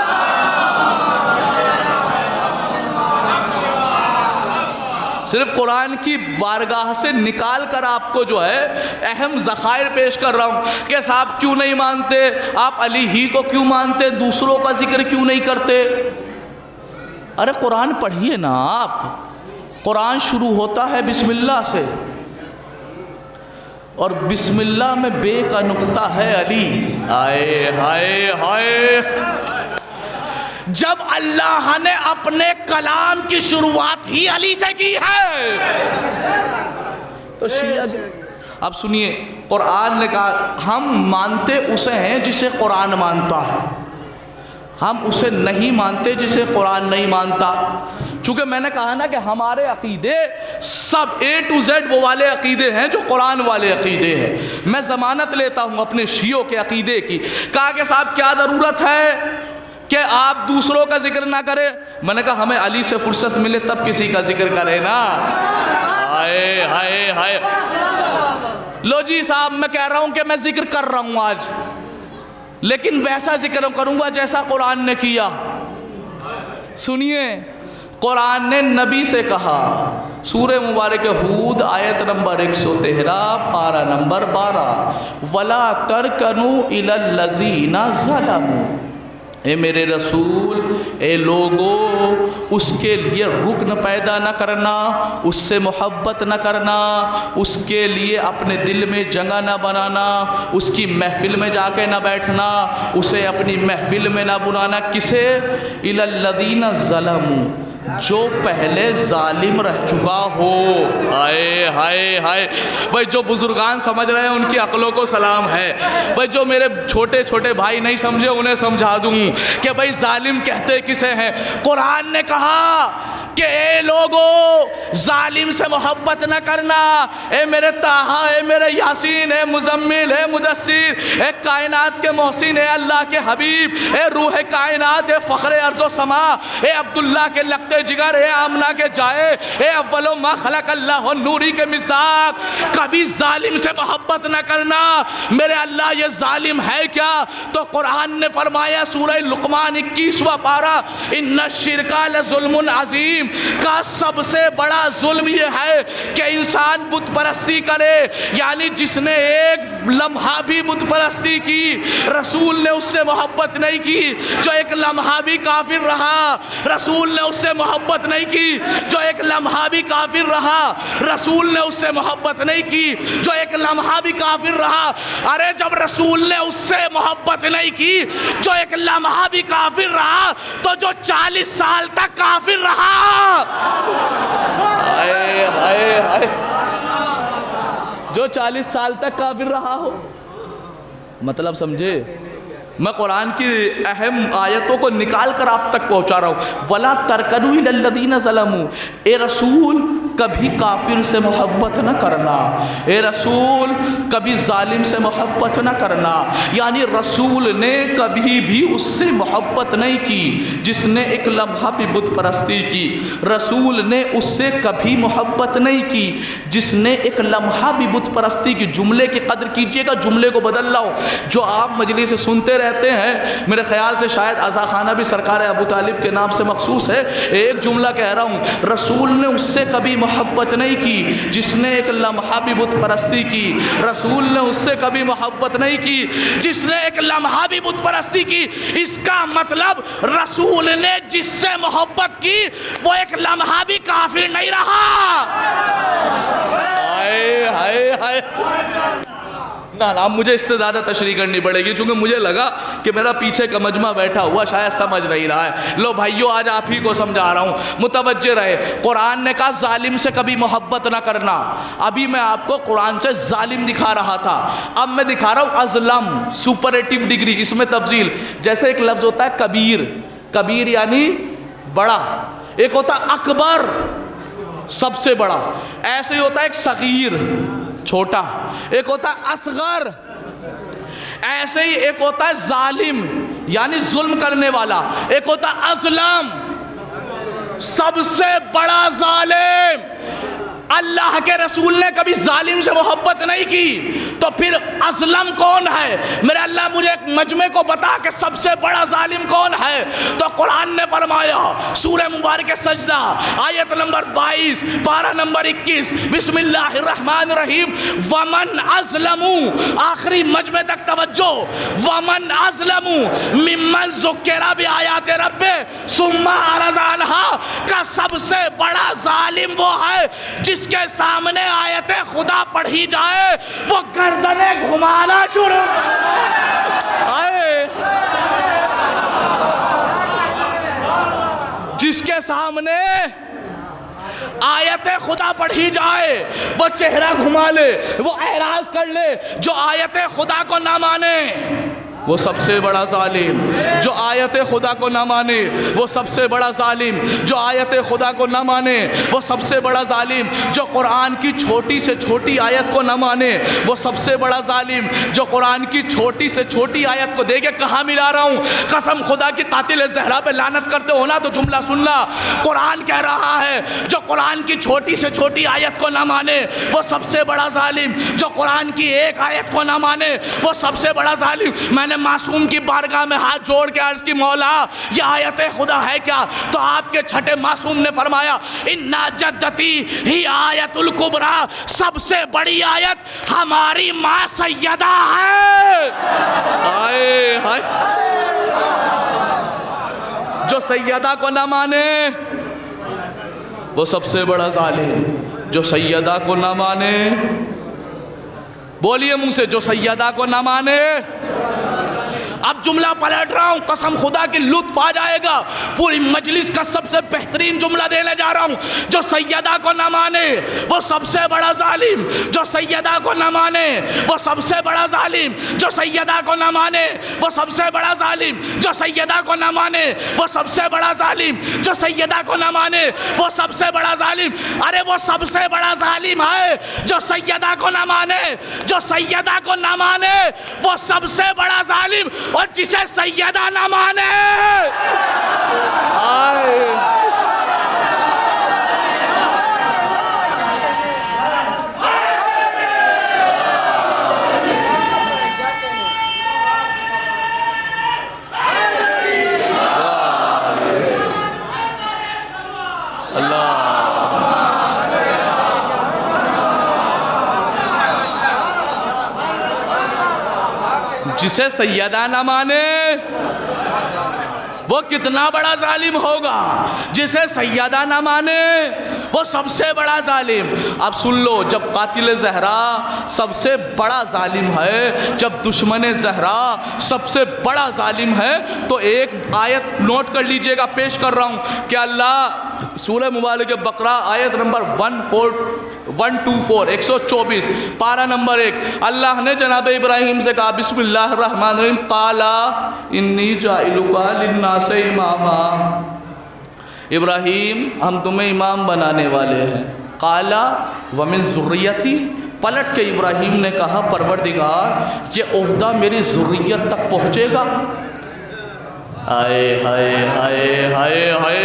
सिर्फ कुरान की बारगाह से निकाल कर आपको जो है अहम ज़खायर पेश कर रहा हूँ कि साहब क्यों नहीं मानते आप? अली ही को क्यों मानते, दूसरों का जिक्र क्यों नहीं करते? अरे कुरान पढ़िए ना आप। कुरान शुरू होता है बिस्मिल्लाह से, और बिस्मिल्लाह में बे का नुक्ता है अली। हाय हाय हाय। जब अल्लाह ने अपने कलाम की शुरुआत ही अली से की है, तो शिया अब सुनिए, कुरान ने कहा हम मानते उसे हैं जिसे कुरान मानता है, हम उसे नहीं मानते जिसे कुरान नहीं मानता। चूँकि मैंने कहा ना कि हमारे अकीदे सब A to Z वो वाले अकीदे हैं जो कुरान वाले अकीदे हैं। मैं ज़मानत लेता हूँ अपने शियों के अकीदे की। कहा कि साहब क्या ज़रूरत है कि आप दूसरों का जिक्र ना करें। मैंने कहा हमें अली से फुर्सत मिले तब किसी का जिक्र करें ना। हाय हाय हाय। लो जी साहब, मैं कह रहा हूँ कि मैं जिक्र कर रहा हूँ आज, लेकिन वैसा जिक्र करूँगा जैसा कुरान ने किया। सुनिए, कुरान ने नबी से कहा, सूरह मुबारक हूद आयत नंबर 113 पारा नंबर 12, वला तरकनू इलल लज़ीना ज़लमू। ए मेरे रसूल, ए लोगो, उसके लिए रुकन पैदा न करना, उससे मोहब्बत न करना, उसके लिए अपने दिल में जगह न बनाना, उसकी महफिल में जाके न बैठना, उसे अपनी महफिल में न बुलाना। किसे? इलल्लज़ीना ज़लमू, जो पहले जालिम रह चुका हो। हाय हाय हाय। भाई जो बुजुर्गान समझ रहे हैं उनकी अक्लों को सलाम है। भाई जो मेरे छोटे छोटे भाई नहीं समझे उन्हें समझा दूं कि भाई जालिम कहते किसे हैं। कुरान ने कहा कि ए लोगो, जालिम से मोहब्बत न करना। ए मेरे ताहा, ए मेरे यासीन, ए मुजम्मिल, ए मुदस्सिर, ए कायनात के मोहसिन, ए अल्लाह के हबीब, ए रूह कायनात, ए फ़ख्र अर्ज़ो समा, ए अब्दुल्ला के लगते जिगर, ए आमना के जाए, ए अव्वलो मा खलक अल्लाह नूरी के मिज़दाक। कभी जालिम से मोहब्बत न करना। मेरे अल्लाह ये जालिम है क्या? तो कुरान ने फरमाया सूरह लुक़मान 21वां पारा, इन्ना शिरका लज़ुल्मुन अज़ीम, का सबसे बड़ा जुल्म ये है कि इंसान बुत परस्ती करे। यानी जिसने एक लम्हा भी बुत परस्ती की, रसूल ने उससे मोहब्बत नहीं की। जो एक लम्हा भी काफिर रहा, रसूल ने उससे मोहब्बत नहीं की। जो एक लम्हा भी काफिर रहा, रसूल ने उससे मोहब्बत नहीं की। जो एक लम्हा भी काफिर रहा, अरे जब रसूल ने उससे मोहब्बत नहीं की, जो एक लम्हा भी काफिर रहा, तो जो 40 साल तक काफिर रहा। हाय हाय हाय। जो 40 साल तक काफिर रहा हो, मतलब समझे। मैं कुरान की अहम आयतों को निकाल कर आप तक पहुंचा रहा हूँ। वला तरकनू इलल्लज़ीना ज़लमू, ए रसूल कभी काफिर से मोहब्बत न करना। ए रसूल कभी जालिम से मोहब्बत न करना। यानी रसूल ने कभी भी उससे मोहब्बत नहीं की जिसने एक लम्हा भी बुत परस्ती की। रसूल ने उससे कभी मोहब्बत नहीं की जिसने एक लम्हा भी बुत परस्ती की। जुमले की कदर कीजिएगा, जुमले को बदल रहा हूँ। जो आप मजलिस से सुनते रहते हैं, मेरे ख्याल से शायद अज़ा खाना भी सरकार अबू तालिब के नाम से मखसूस है। एक जुमला कह रहा हूँ, रसूल ने उससे कभी मोहब्बत नहीं की जिसने एक लम्हा भी बुत परस्ती की। रसूल ने उससे कभी मोहब्बत नहीं की जिसने एक लम्हा भी बुत परस्ती की। इसका मतलब रसूल ने जिससे मोहब्बत की वो एक लम्हा भी काफिर नहीं रहा। हाय हाय हाय। ना ना, मुझे इससे ज़्यादा तशरीह करनी पड़ेगी, क्योंकि मुझे लगा कि मेरा पीछे का मजमा बैठा हुआ शायद समझ नहीं रहा है। लो भाइयों, आज आप ही को समझा रहा हूँ, मुतवज्जे रहे। कुरान ने कहा जालिम से कभी मोहब्बत ना करना। अभी मैं आपको कुरान से जालिम दिखा रहा था, अब मैं दिखा रहा हूँ अज़लम, सुपरलेटिव डिग्री। इसमें तफजील, जैसे एक लफ्ज़ होता है कबीर, कबीर यानी बड़ा, एक होता है अकबर सबसे बड़ा, ऐसे ही होता है एक सगीर छोटा, एक होता है असगर, ऐसे ही एक होता है जालिम यानी जुल्म करने वाला, एक होता है अज़लम सबसे बड़ा जालिम। अल्लाह के रसूल ने कभी जालिम से मोहब्बत नहीं की, तो फिर अज़लम कौन है? मेरे अल्लाह मुझे एक मजमे को बता कि सबसे बड़ा जालिम कौन है। तो कुरान ने फरमाया सूरह मुबारक सजदा आयत नंबर 22 पारा नंबर 21, बिस्मिल्लाहिर्रहमानिर्रहीम, वमन अज़लमू, आखिरी मजमे तक तवज्जो, वमन अज़लमू मिम्मन ज़ुक्किरा बिआयाति रब्बे सुम्मा अरज़ा अन्हा, का सबसे बड़ा जालिम वो है जिसके सामने आयतें खुदा पढ़ी जाए वो गर्दने घुमाना शुरू। जिसके सामने आयतें खुदा पढ़ी जाए वो चेहरा घुमा ले, वो एराज कर ले। जो आयतें खुदा को ना माने, वो सबसे बड़ा जालिम। जो आयत खुदा को ना माने वो सबसे बड़ा जालिम। जो आयत खुदा को ना माने वो सबसे बड़ा जालिम। जो कुरान की छोटी से छोटी आयत को ना माने वो सबसे बड़ा जालिम। जो कुरान की छोटी से छोटी आयत को देखे, कहाँ मिला रहा हूँ, कसम खुदा की कातिल ज़हरा पे लानत करते हो ना तो जुमला सुनना। कुरान कह रहा है जो कुरान की छोटी से छोटी आयत को ना माने वो सबसे बड़ा जालिम। जो कुरान की एक आयत को ना माने वो सबसे बड़ा जालिम। मैंने मासूम की बारगाह में हाथ जोड़ के अर्ज की, मौला ये आयत खुदा है क्या? तो आपके छठे मासूम ने फरमाया, इन्ना जद्दती ही आयतुल कुबरा, सबसे बड़ी आयत हमारी माँ सैयदा है। हाय हाय, जो सैयदा को ना माने वो सबसे बड़ा जालिम। जो सैयदा को ना माने, बोलिए मुंह से, जो सैयदा को ना माने। अब जुमला पलट रहा हूं, कसम खुदा की लुत्फ आ जाएगा। पूरी मजलिस का सबसे बेहतरीन जुमला देने जा रहा हूं। जो सैयदा को ना माने वो सबसे बड़ा जालिम। जो सैयदा को ना माने वो सबसे बड़ा जालिम। जो सैयदा को ना माने वो सबसे बड़ा जालिम। जो सैयदा को ना माने वो सबसे बड़ा जालिम। जो सैयदा को ना माने वो सबसे बड़ा जालिम। अरे वो सबसे बड़ा जालिम है जो सैयदा को ना माने। जो सैयदा को ना माने वो सबसे बड़ा जालिम, और जिसे सैयदा ना माने जिसे सैयदा ना माने वो कितना बड़ा जालिम होगा। जिसे सैयदा ना माने वो सबसे बड़ा जालिम। अब सुन लो, जब कातिल ज़हरा सबसे बड़ा जालिम है, जब दुश्मन ज़हरा सबसे बड़ा जालिम है, तो एक आयत नोट कर लीजिएगा, पेश कर रहा हूँ कि अल्लाह सूरह मुबारक बकरा आयत नंबर 124 124 पारा नंबर 1, अल्लाह ने जनाब इब्राहीम से कहा, बिस्मिल्लाहिर्रहमानिर्रहीम, काला इन्नी जाइलुका लिन्नासे इमामा, इब्राहीम हम तुम्हें इमाम बनाने वाले हैं। काला वमिन ज़ुर्रियती, पलट के इब्राहीम ने कहा, परवरदिगार ये ओहदा मेरी ज़ुर्रियत तक पहुँचेगा? हाय हाय हाय हाय हाय,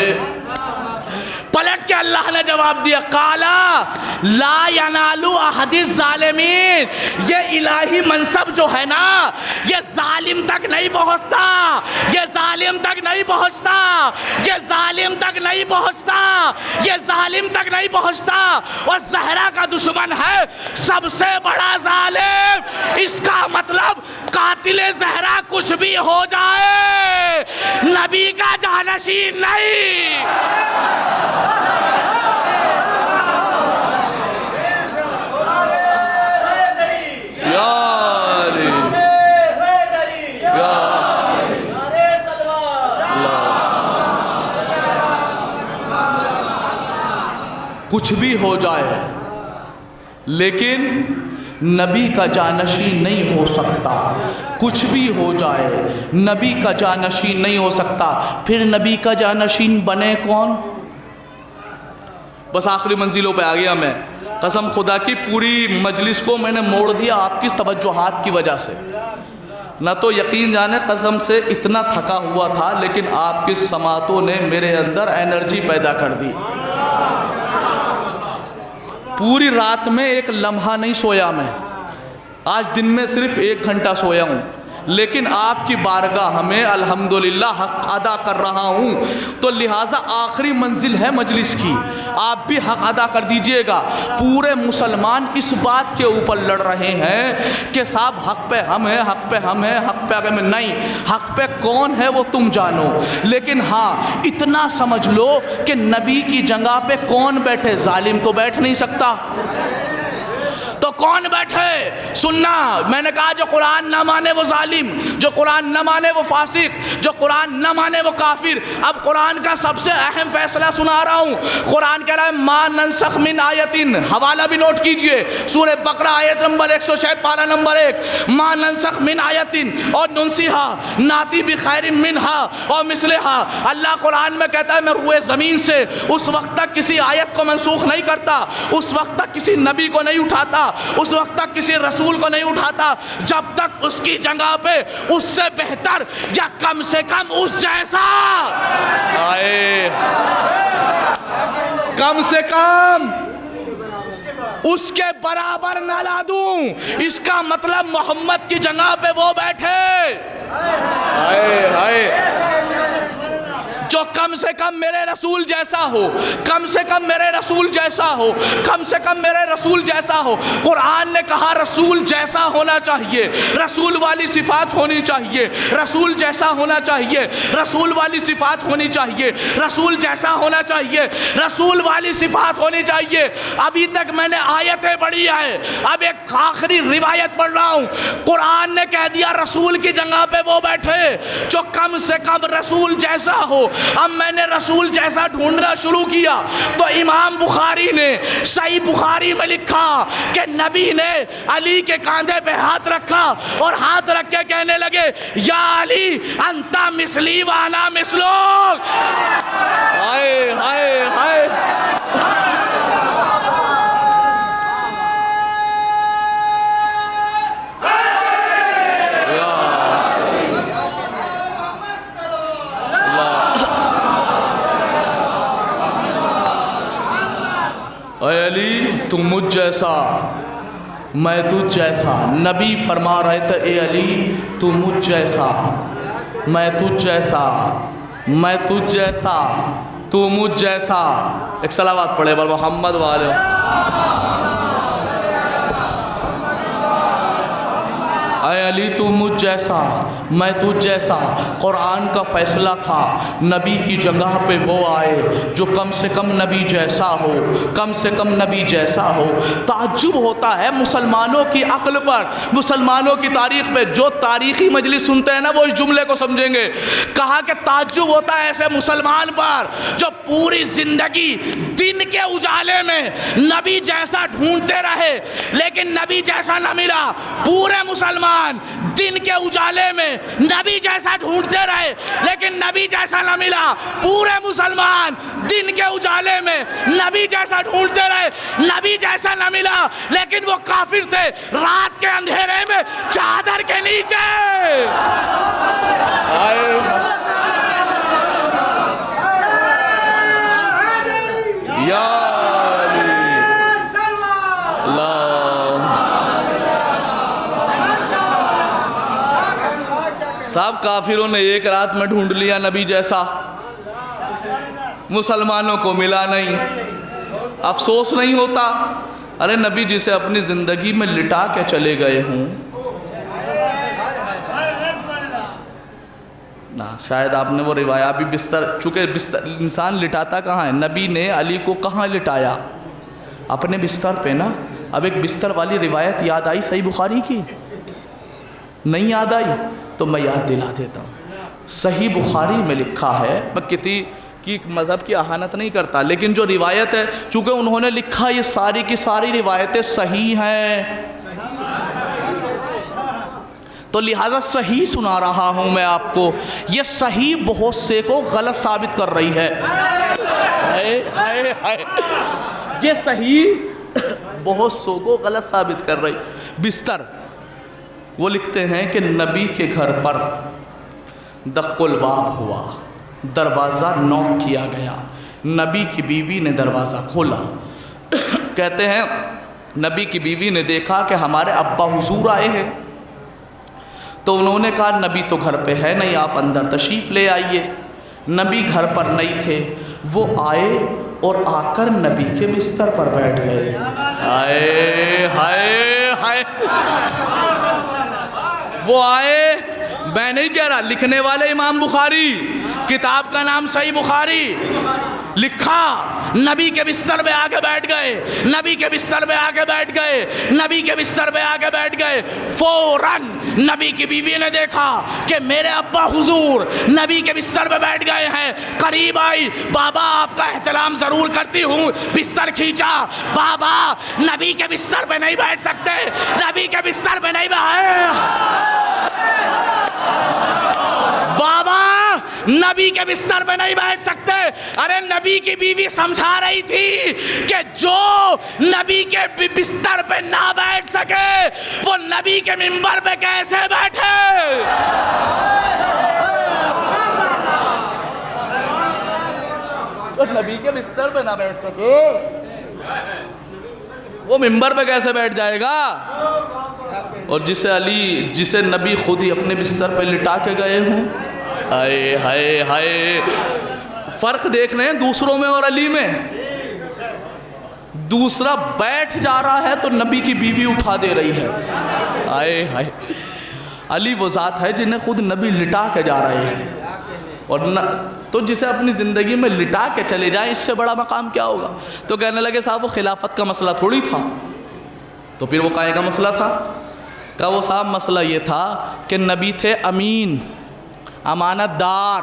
पलट के अल्लाह ने जवाब दिया, काला ला यनालु अहदिस ज़ालिमीन, ये इलाही मनसब जो है ना ये जालिम तक नहीं पहुंचता, ये जालिम तक नहीं पहुंचता, ये जालिम तक नहीं पहुंचता, ये जालिम तक नहीं पहुंचता। और ज़हरा का दुश्मन है सबसे बड़ा जालिम। इसका मतलब कातिले ज़हरा कुछ भी हो जाए नबी का जानशीन नहीं। कुछ भी हो जाए लेकिन नबी का जानशीन नहीं हो सकता। कुछ भी हो जाए नबी का जानशीन नहीं हो सकता। फिर नबी का जानशीन बने कौन? बस आखिरी मंजिलों पे आ गया मैं। कसम खुदा की पूरी मजलिस को मैंने मोड़ दिया आपकी तवज्जुहात की वजह से। न तो यकीन जाने कसम से इतना थका हुआ था, लेकिन आपकी समातों ने मेरे अंदर एनर्जी पैदा कर दी। पूरी रात में एक लम्हा नहीं सोया मैं, आज दिन में सिर्फ 1 घंटा सोया हूँ, लेकिन आपकी बारगाह में अल्हम्दुलिल्लाह हक़ अदा कर रहा हूँ। तो लिहाजा आखिरी मंजिल है मजलिस की, आप भी हक़ अदा कर दीजिएगा। पूरे मुसलमान इस बात के ऊपर लड़ रहे हैं कि साहब हक़ पे हम हैं, हक़ पे हम हैं, हक़ पे हम नहीं। हक़ पे कौन है वो तुम जानो, लेकिन हाँ इतना समझ लो कि नबी की जगह पे कौन बैठे, जालिम तो बैठ नहीं सकता। तो कौन बैठे? सुनना, मैंने कहा जो कुरान ना माने वो जालिम, जो कुरान ना माने वो फासिक, जो कुरान ना माने वो काफिर। अब कुरान का सबसे अहम फैसला सुना रहा हूँ। कुरान कह रहा है मा नंसख मिन आयतिन, हवाला भी नोट कीजिए, सूरह बकरा आयत नंबर 106 पारा नंबर 1, मा नंसख मिन आयतिन और नुनसिहा नाती भी खैरिन मिनहा और मिसलिहा। अल्लाह कुरान में कहता है मैं रूए ज़मीन से उस वक्त तक किसी आयत को मनसूख नहीं करता, उस वक्त तक किसी नबी को नहीं उठाता, उस वक्त तक किसी रसूल को नहीं उठाता जब तक उसकी जगह पे उससे बेहतर या कम से कम उस जैसा आए, कम से कम उसके बराबर ना ला दूं। इसका मतलब मोहम्मद की जगह पे वो बैठे, हाय हाय, जो कम से कम मेरे रसूल जैसा हो, कम से कम मेरे रसूल जैसा हो, कम से कम मेरे रसूल जैसा हो। कुरान ने कहा रसूल जैसा होना चाहिए, रसूल वाली सिफात होनी चाहिए, रसूल जैसा होना चाहिए, रसूल वाली सिफात होनी चाहिए, रसूल जैसा होना चाहिए, रसूल वाली सिफात होनी चाहिए। अभी तक मैंने आयतें पढ़ी है, अब एक आखिरी रिवायत पढ़ रहा हूँ। कुरान ने कह दिया रसूल की जगह पे वो बैठे जो कम से कम रसूल जैसा हो। अब मैंने रसूल जैसा ढूंढना शुरू किया तो इमाम बुखारी ने सही बुखारी में लिखा कि नबी ने अली के कंधे पे हाथ रखा और हाथ रख के कहने लगे या अली अंता मिसली वाना मिसलोक। हाय हाय हाय, अली तू मुझ जैसा, मैं तुझ जैसा। नबी फरमा रहे थे ए अली तू मुझ जैसा, मैं तुझ जैसा, मैं तुझ जैसा, तू मुझ जैसा। एक सलावत पढ़े बल मोहम्मद वाले। अय अली तू मुझ जैसा, मैं तुझ जैसा। कुरान का फैसला था नबी की जगह पे वो आए जो कम से कम नबी जैसा हो, कम से कम नबी जैसा हो। ताज्जुब होता है मुसलमानों की अक्ल पर, मुसलमानों की तारीख पे। जो तारीखी मजलिस सुनते हैं ना वो इस जुमले को समझेंगे। कहा कि ताज्जुब होता है ऐसे मुसलमान पर जो पूरी जिंदगी दिन के उजाले में नबी जैसा ढूंढते रहे लेकिन नबी जैसा न मिला। पूरे मुसलमान दिन के उजाले में नबी जैसा ढूंढते रहे लेकिन नबी जैसा न मिला। पूरे मुसलमान दिन के उजाले में नबी जैसा ढूंढते रहे, नबी जैसा न मिला। लेकिन वो काफिर थे रात के अंधेरे में चादर के नीचे। या सब काफिरों ने एक रात में ढूंढ लिया नबी जैसा, मुसलमानों को मिला नहीं। अफसोस नहीं होता? अरे नबी जिसे अपनी ज़िंदगी में लिटा के चले गए हों ना, शायद आपने वो रिवाया भी बिस्तर, चूँकि बिस्तर इंसान लिटाता कहाँ है, नबी ने अली को कहाँ लिटाया? अपने बिस्तर पे ना। अब एक बिस्तर वाली रिवायत याद आई सही बुखारी की? नहीं याद आई तो मैं याद दिला देता हूँ। सही बुखारी में लिखा है, मैं किसी की मज़हब की अहानत नहीं करता, लेकिन जो रिवायत है चूँकि उन्होंने लिखा ये सारी की सारी रिवायतें सही हैं तो लिहाजा सही सुना रहा हूँ मैं आपको। ये सही बहुत से को गलत साबित कर रही है। ये सही बहुत सो को गलत साबित कर रही। बिस्तर वो लिखते हैं कि नबी के घर पर दक्कुल बाब हुआ, दरवाज़ा नॉक किया गया, नबी की बीवी ने दरवाज़ा खोला। कहते हैं नबी की बीवी ने देखा कि हमारे अब्बा हुजूर आए हैं, तो उन्होंने कहा नबी तो घर पे है नहीं, आप अंदर तशरीफ़ ले आइए। नबी घर पर नहीं थे, वो आए और आकर नबी के बिस्तर पर बैठ गए। हाय हाय हाय, वो आए, मैं नहीं कह रहा, लिखने वाले इमाम बुखारी, किताब का नाम सही बुखारी, लिखा नबी के बिस्तर पे आके बैठ गए, नबी के बिस्तर पे आके बैठ गए, नबी के बिस्तर पे आके बैठ गए। फौरन नबी की बीवी ने देखा कि मेरे अब्बा हुजूर नबी के बिस्तर पे बैठ गए हैं। करीब आई, बाबा आपका एहतराम जरूर करती हूँ। बिस्तर खींचा, बाबा नबी के बिस्तर पे नहीं बैठ सकते, नबी के बिस्तर पे नहीं बाबा नबी के बिस्तर पे नहीं बैठ सकते। अरे नबी की बीवी समझा रही थी कि जो नबी के बिस्तर पे ना बैठ सके वो नबी के मिंबर पे कैसे बैठे। तो नबी के बिस्तर पे ना बैठ सके वो मिंबर पे कैसे बैठ जाएगा। और जिसे नबी खुद ही अपने बिस्तर पे लिटा के गए हों। हाय हाय हाय, फर्क देख रहे हैं दूसरों में और अली में। दूसरा बैठ जा रहा है तो नबी की बीवी उठा दे रही है। हाय हाय, अली वो ज़ात है जिन्हें खुद नबी लिटा के जा रहे हैं। और न तो जिसे अपनी ज़िंदगी में लिटा के चले जाए, इससे बड़ा मकाम क्या होगा। तो कहने लगे साहब वो खिलाफत का मसला थोड़ी था। तो फिर वो काहे का मसला था। का वो साहब मसला ये था कि नबी थे अमीन, अमानतदार।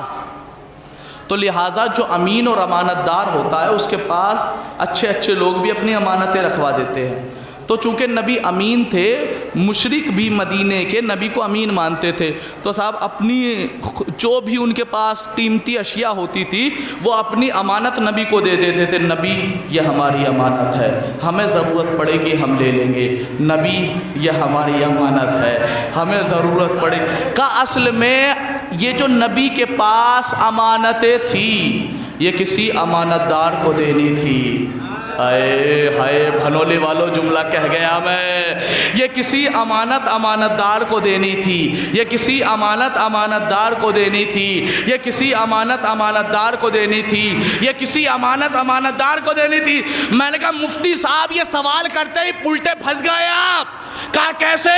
तो लिहाजा जो अमीन और अमानतदार होता है उसके पास अच्छे अच्छे लोग भी अपनी अमानतें रखवा देते हैं। तो चूँकि नबी अमीन थे, मुशरिक भी मदीने के नबी को अमीन मानते थे। तो साहब अपनी जो भी उनके पास कीमती अशिया होती थी वो अपनी अमानत नबी को दे देते थे। नबी यह हमारी अमानत है, हमें ज़रूरत पड़ेगी हम ले लेंगे। नबी यह हमारी अमानत है, हमें ज़रूरत पड़ेगी। का असल में ये जो नबी के पास अमानतें थी ये किसी अमानतदार को देनी थी। हाय हाय भनोले वालों, जुमला कह गया मैं। ये किसी अमानतदार को देनी थी, ये किसी अमानतदार को देनी थी, ये किसी अमानतदार को देनी थी, ये किसी अमानतदार को देनी थी। मैंने कहा मुफ्ती साहब ये सवाल करते ही उल्टे फंस गए आप। कहा कैसे।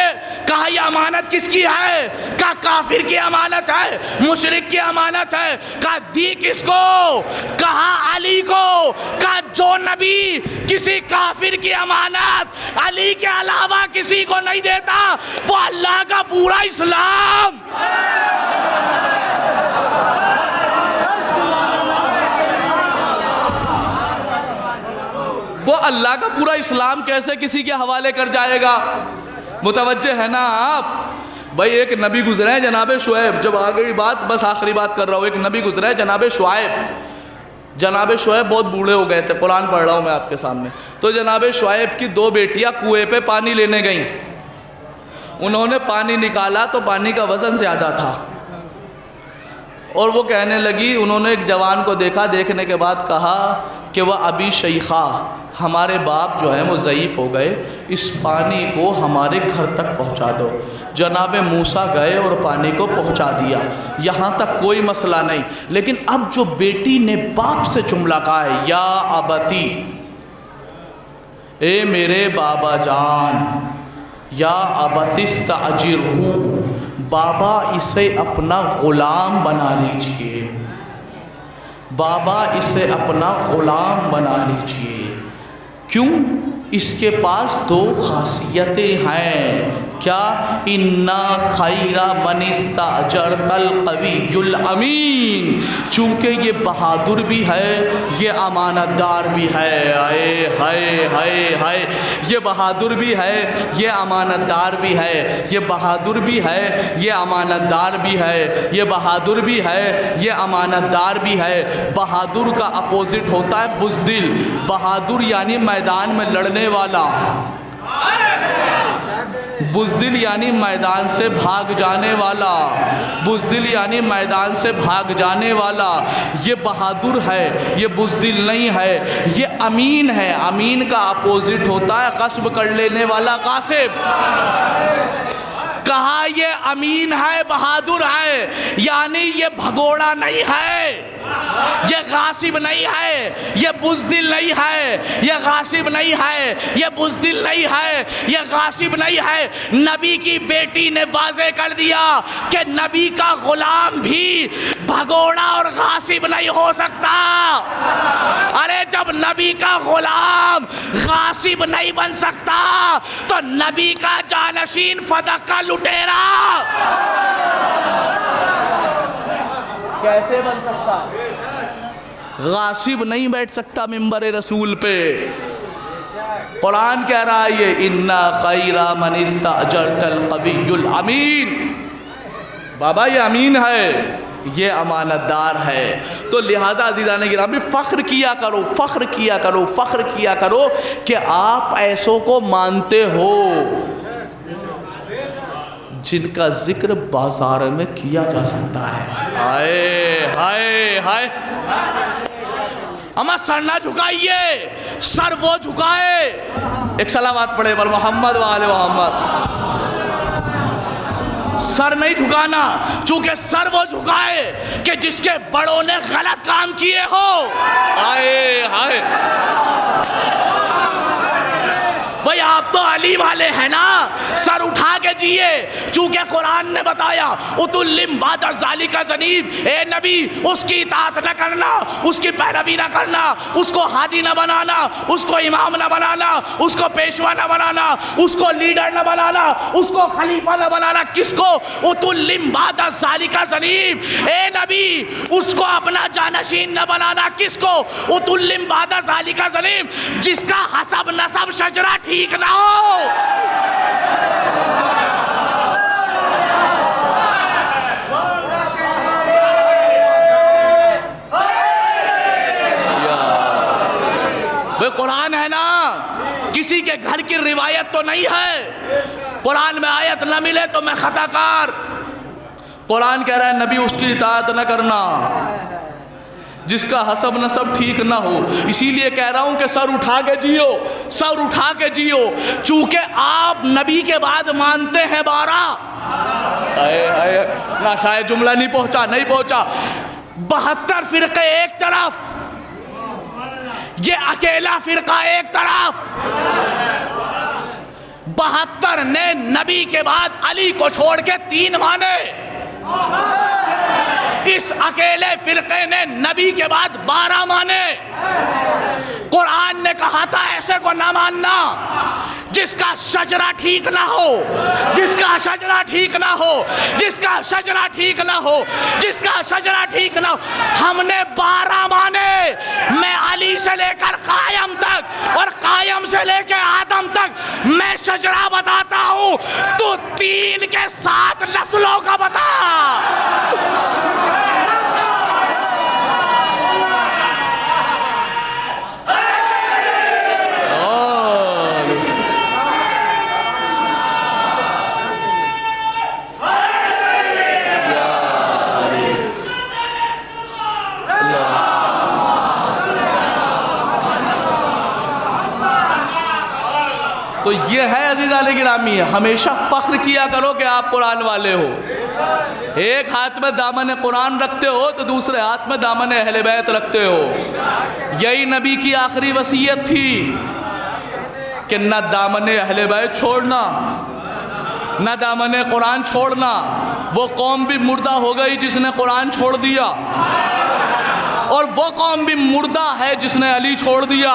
कहा ये अमानत किसकी है। कहा काफिर की अमानत है, मुशरिक की अमानत है। कहा दी किसको। कहा अली को। कहा जो नबी किसी काफिर की अमानत अली के अलावा किसी को नहीं देता वो अल्लाह का पूरा इस्लाम। वो अल्लाह का पूरा इस्लाम कैसे किसी के हवाले कर जाएगा। मुतवज्जे है ना आप। भाई एक नबी गुजरे हैं जनाब शुएब, जब आ गई बात बस आखिरी बात कर रहा हूँ। एक नबी गुजरे हैं जनाब शुएब। जनाब शुएब बहुत बूढ़े हो गए थे, कुरान पढ़ रहा हूँ मैं आपके सामने। तो जनाब शुएब की दो बेटियाँ कुएं पे पानी लेने गईं। उन्होंने पानी निकाला तो पानी का वज़न ज़्यादा था और वो कहने लगी, उन्होंने एक जवान को देखा, देखने के बाद कहा कि वह अभी शैखा, हमारे बाप जो हैं वो ज़ईफ़ हो गए, इस पानी को हमारे घर तक पहुंचा दो। जनाब मूसा गए और पानी को पहुंचा दिया, यहाँ तक कोई मसला नहीं। लेकिन अब जो बेटी ने बाप से जुमला कहा है, या अबती, ए मेरे बाबा जान, या अबतिस्तअजिरहू, बाबा इसे अपना ग़ुलाम बना लीजिए, बाबा इसे अपना ग़ुलाम बना लीजिए। क्यों? इसके पास दो खासियतें हैं। क्या? इन्ना खैरा मनिस्ताजरतल कवियुल अमीन, चूँकि ये बहादुर भी है, ये अमानतदार भी है। आए हाय हाय हाय, ये बहादुर भी है, ये अमानतदार भी है, ये बहादुर भी है, ये अमानतदार भी है, ये बहादुर भी है, ये अमानतदार भी है। बहादुर का अपोजिट होता है बुज़दिल। बहादुर यानी मैदान में लड़ने वाला, बुज़दिल यानी मैदान से भाग जाने वाला, बुज़दिल यानी मैदान से भाग जाने वाला। ये बहादुर है, ये बुज़दिल नहीं है। ये अमीन है, अमीन का अपोजिट होता है गस्ब कर लेने वाला, कासिब। कहा ये अमीन है, बहादुर है, यानी ये भगोड़ा नहीं है, ये गासिब नहीं है, ये बुज़दिल नहीं है, ये गासिब नहीं है, ये बुज़दिल नहीं है, ये गासिब नहीं है। नबी की बेटी ने वाज़े कर दिया कि नबी का गुलाम भी भगोड़ा और गासिब नहीं हो सकता। अरे जब नबी का गुलाम गासिब नहीं बन सकता तो नबी का जानशीन फदक का लुटेरा कैसे बन सकता? गासिब नहीं बैठ सकता मिंबर रसूल पे। कुरान कह रहा है ये इन्ना खैरा मन इस्तअजरतल कवियुल अमीन, बाबा ये अमीन है, ये अमानतदार है। तो लिहाजा अज़ीज़ान गिरामी फ़ख्र किया करो, फ़ख्र किया करो, फ़ख्र किया करो कि आप ऐसों को मानते हो जिनका जिक्र बाजार में किया जा सकता है। हाय हाय हाय, हमारा सर ना झुकाइए, सर वो झुकाए। एक सलावत पढ़े बल मोहम्मद वाले मोहम्मद। सर नहीं झुकाना, चूंकि सर वो झुकाए कि जिसके बड़ों ने गलत काम किए हो। हाय हाय भाई, आप तो अली वाले हैं ना, सर उठा के जिए, चूंकि कुरान ने बताया उतुल्लिम बाद ज़ालिका ज़नीब, ए नबी उसकी इताअत न करना, उसकी पैरवी न करना, उसको हादी न बनाना, उसको इमाम न बनाना, उसको पेशवा न बनाना, उसको लीडर न बनाना, उसको खलीफा न बनाना। किसको? उतुल्लिम बाद ज़ालिका ज़नीब, ए नबी उसको अपना जानशीन न बनाना। किसको? उतुल्लिम बाद ज़ालिका ज़नीब, जिसका हसब नसब शजरा ठीक ना हो। वे कुरान है ना, किसी के घर की रिवायत तो नहीं है। कुरान में आयत न मिले तो मैं खताकार। कुरान कह रहा है नबी उसकी इताअत न करना जिसका हसब नसब ठीक ना हो। इसीलिए कह रहा हूं कि सर उठा के जियो, सर उठा के जियो, चूंकि आप नबी के बाद मानते हैं 12। ना शायद जुमला नहीं पहुंचा, नहीं पहुंचा। 72 फिरके एक तरफ, ये अकेला फिरका एक तरफ। 72 ने नबी के बाद अली को छोड़ के 3 माने। इस अकेले फिरके ने नबी के बाद 12 माने। कुरान ने कहा था ऐसे को ना मानना जिसका शजरा ठीक ना हो, जिसका शजरा ठीक ना हो, जिसका शजरा ठीक ना हो, जिसका शजरा ठीक ना हो। हमने 12 माने, मैं अली से लेकर कायम तक और कायम से लेकर आदम तक मैं शजरा बताता हूं, तो 3 के 7 नस्लों का बता। तो ये है अज़ीज़ान गिरामी, हमेशा फ़ख्र किया करो कि आप कुरान वाले हो। एक हाथ में दामन कुरान रखते हो तो दूसरे हाथ में दामन अहले बैत रखते हो। यही नबी की आखिरी वसीयत थी कि न दामन अहले बैत छोड़ना, न दामन कुरान छोड़ना। वो कौम भी मुर्दा हो गई जिसने कुरान छोड़ दिया, और वो कौम भी मुर्दा है जिसने अली छोड़ दिया।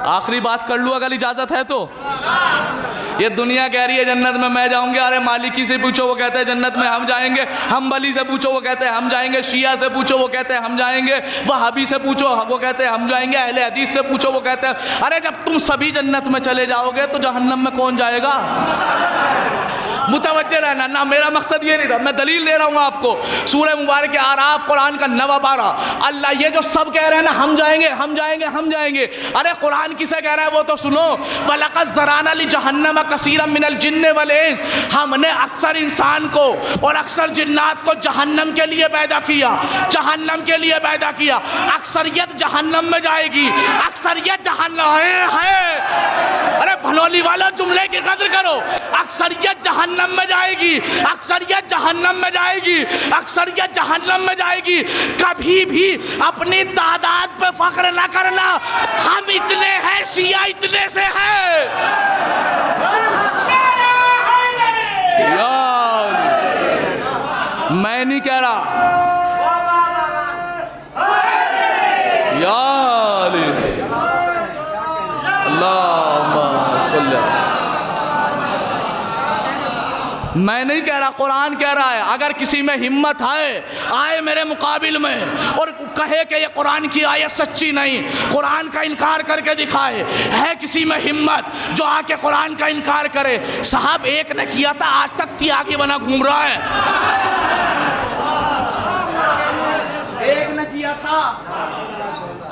आखिरी बात कर लूँ अगर इजाज़त है तो। ये दुनिया कह रही है जन्नत में मैं जाऊंगा, अरे मालिकी से पूछो वो कहते हैं जन्नत में हम जाएंगे, हम्बली से पूछो वो कहते हैं हम जाएंगे, शिया से पूछो वो कहते हैं हम जाएंगे, वहाबी से पूछो वो कहते हैं हम जाएंगे, अहले हदीस से पूछो वो कहते हैं। अरे जब तुम सभी जन्नत में चले जाओगे तो जहन्नम में कौन जाएगा? मुतवज्जे रहना ना, मेरा मकसद ये नहीं था, मैं दलील दे रहा हूँ आपको। सूरह मुबारक आराफ कुरान का 9 पारा। अल्लाह ये जो सब कह रहे हैं ना हम जाएंगे हम जाएंगे हम जाएंगे, अरे कुरान किसे कह रहा है वो तो सुनो। वलक़द ज़राना लि जहन्नम कसीरम मिनल जिन्न वल इंस, हमने अक्सर इंसान को और अक्सर जिन्नात को जहन्नम के लिए पैदा किया, जहन्नम के लिए पैदा किया। अक्सरियत जहन्नम में जाएगी, अक्सरियत जहन्नम है। अरे भनोली वालों जुमले की कदर करो। अक्सरियत जहन्नम में जाएगी, अक्सरियत जहन्नम में जाएगी, अक्सरियत जहन्नम में जाएगी। कभी भी अपनी तादाद पे फख्र ना करना। हम इतने हैं, शिया इतने से हैं। यार मैं नहीं कह रहा, यार अल्लाहुम्मा सल्ली, मैं नहीं कह रहा, कुरान कह रहा है। अगर किसी में हिम्मत है आए मेरे मुकाबिल में और कहे कि ये कुरान की आयत सच्ची नहीं, कुरान का इनकार करके दिखाए। है किसी में हिम्मत जो आके कुरान का इनकार करे? साहब एक ने किया था, आज तक त्यागी बना घूम रहा है। एक ने किया था,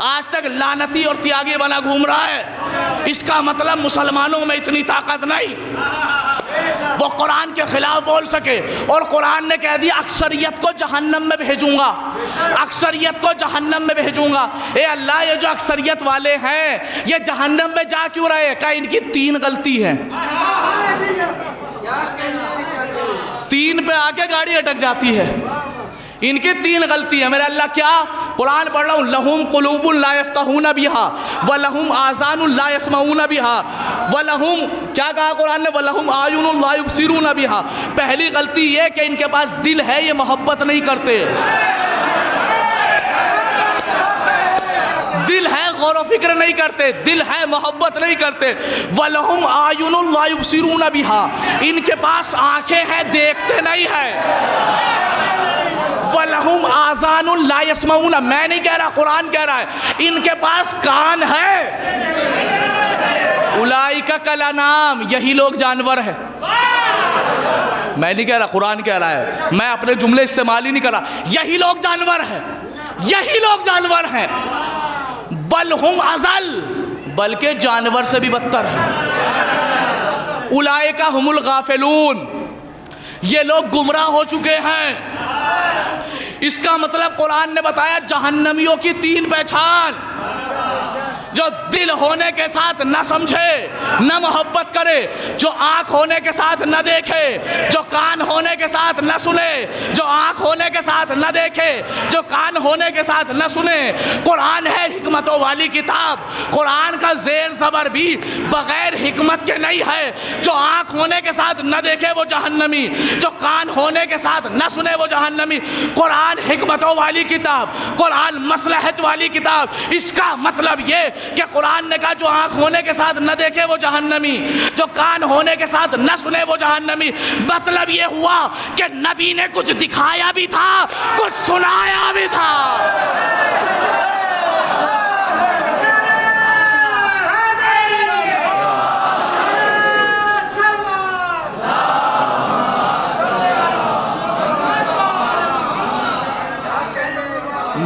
आज तक लानती और त्यागी बना घूम रहा है। इसका मतलब मुसलमानों में इतनी ताकत नहीं वो कुरान के खिलाफ बोल सके। और कुरान ने कह दिया अक्सरियत को जहन्नम में भेजूंगा, अक्सरियत को जहन्नम में भेजूंगा। ए अल्लाह, ये जो अक्सरियत वाले हैं ये जहन्नम में जा क्यों रहे? क्या इनकी 3 गलती है? 3 पे आके गाड़ी अटक जाती है। इनकी 3 गलती है मेरे अल्लाह। क्या? कुरान पढ़ रहा हूँ, लहुम कुलूबुन ला यफ्क़हून बिहा व लहुम आज़ानुन ला यस्मऊन बिहा व लहुम, क्या कहा कुरान ने? व लहुम आयुनुन ला युबसिरून बिहा। पहली गलती ये कि इनके पास दिल है, ये मोहब्बत नहीं करते। दिल है, गौर व फिक्र नहीं करते। दिल है, मोहब्बत नहीं करते। वलहुम आयुनुन ला युबसिरून बिहा, इनके पास आंखें हैं, देखते नहीं है। वलहुम आज़ानुन ला यस्मऊन, मैं नहीं कह रहा, कुरान कह रहा है, इनके पास कान है। उलाइका कल अनाम, यही लोग जानवर है। मैं नहीं कह रहा, कुरान कह रहा है, मैं अपने जुमले इस्तेमाल ही नहीं कर रहा। यही लोग जानवर है, यही लोग जानवर हैं। बलहुम अज़ल, बल्कि जानवर से भी बदतर है। उलाइका हुमुल गाफिलून, ये लोग गुमराह हो चुके हैं। इसका मतलब कुरान ने बताया जहन्नमियों की 3 पहचान। जो दिल होने के साथ न समझे, न मोहब्बत करे, जो आँख होने के साथ न देखे, जो कान होने के साथ न सुने, जो आँख होने के साथ न देखे, जो कान होने के साथ न सुने। कुरान है हिकमतों वाली किताब। कुरान का ज़ेर ज़बर भी बग़ैर हिकमत के नहीं है। जो आँख होने के साथ न देखे वो जहन्नमी, जो कान होने के साथ न सुने वो जहन्नमी। कुरान हिकमतों वाली किताब, कुरान मसलहत वाली किताब। इसका मतलब ये कि कुरान ने कहा जो आँख होने के साथ न देखे वो जहन्नमी, जो कान होने के साथ न सुने वो जहन्नमी। मतलब ये हुआ कि नबी ने कुछ दिखाया भी था, कुछ सुनाया भी था।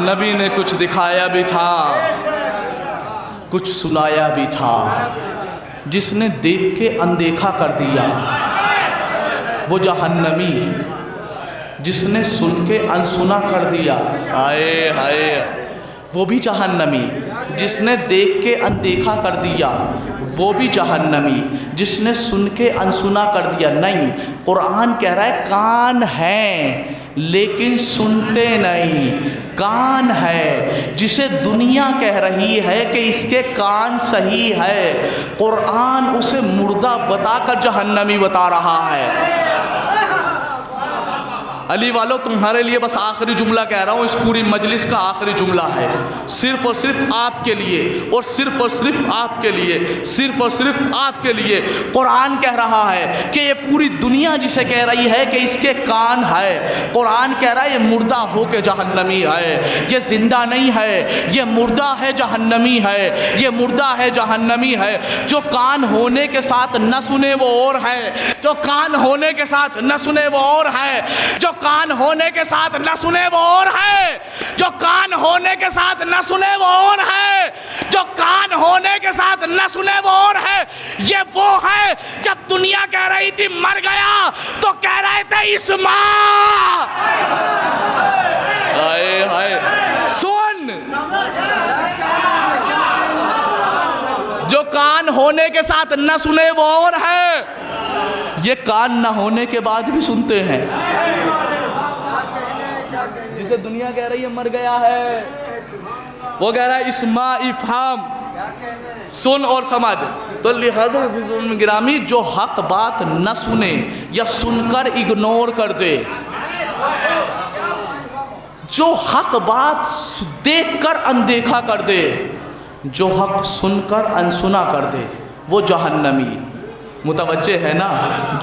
नबी ने कुछ दिखाया भी था, कुछ सुनाया भी था। जिसने देख के अनदेखा कर दिया वो जहन्नमी, जिसने सुन के अनसुना कर दिया, हाय हाय, वो भी जहन्नमी। जिसने देख के अनदेखा कर दिया वो भी जहन्नमी, जिसने सुन के अनसुना कर दिया। नहीं, कुरान कह रहा है कान हैं लेकिन सुनते नहीं। कान है जिसे दुनिया कह रही है कि इसके कान सही है, कुरान उसे मुर्दा बताकर जहन्नमी बता रहा है। अली वालों, तुम्हारे लिए बस आखिरी जुमला कह रहा हूँ, इस पूरी मजलिस का आखिरी जुमला है, सिर्फ और सिर्फ आपके लिए, और सिर्फ और सिर्फ आपके लिए, सिर्फ और सिर्फ आपके लिए। कुरान कह रहा है कि ये पूरी दुनिया जिसे कह रही है कि इसके कान है, कुरान कह रहा है ये मुर्दा हो के जहन्नमी है, ये जिंदा नहीं है, ये मुर्दा है, जहन्नमी है, ये मुर्दा है, जहन्नमी है। जो कान होने के साथ न सुने वो और है, जो कान होने के साथ न सुने वो और है, जो कान होने के साथ न सुने वो और है, जो कान होने के साथ न सुने वो और है, जो कान होने के साथ न सुने वो और है। ये वो है जब दुनिया कह रही थी मर गया तो कह रहे थे इस्मा। हाय हाय, सुन, जो कान होने के साथ न सुने वो और है, ये कान न होने के बाद भी सुनते हैं। जिसे दुनिया कह रही है मर गया है, वो कह रहा है इस्मा इफ़हाम, सुन और समझ। तो लिहाजा गिरामी, जो हक बात न सुने या सुनकर इग्नोर कर दे, जो हक बात देखकर अनदेखा कर दे, जो हक सुनकर अनसुना कर दे, वो जहन्नमी। मुतवज्जे है ना?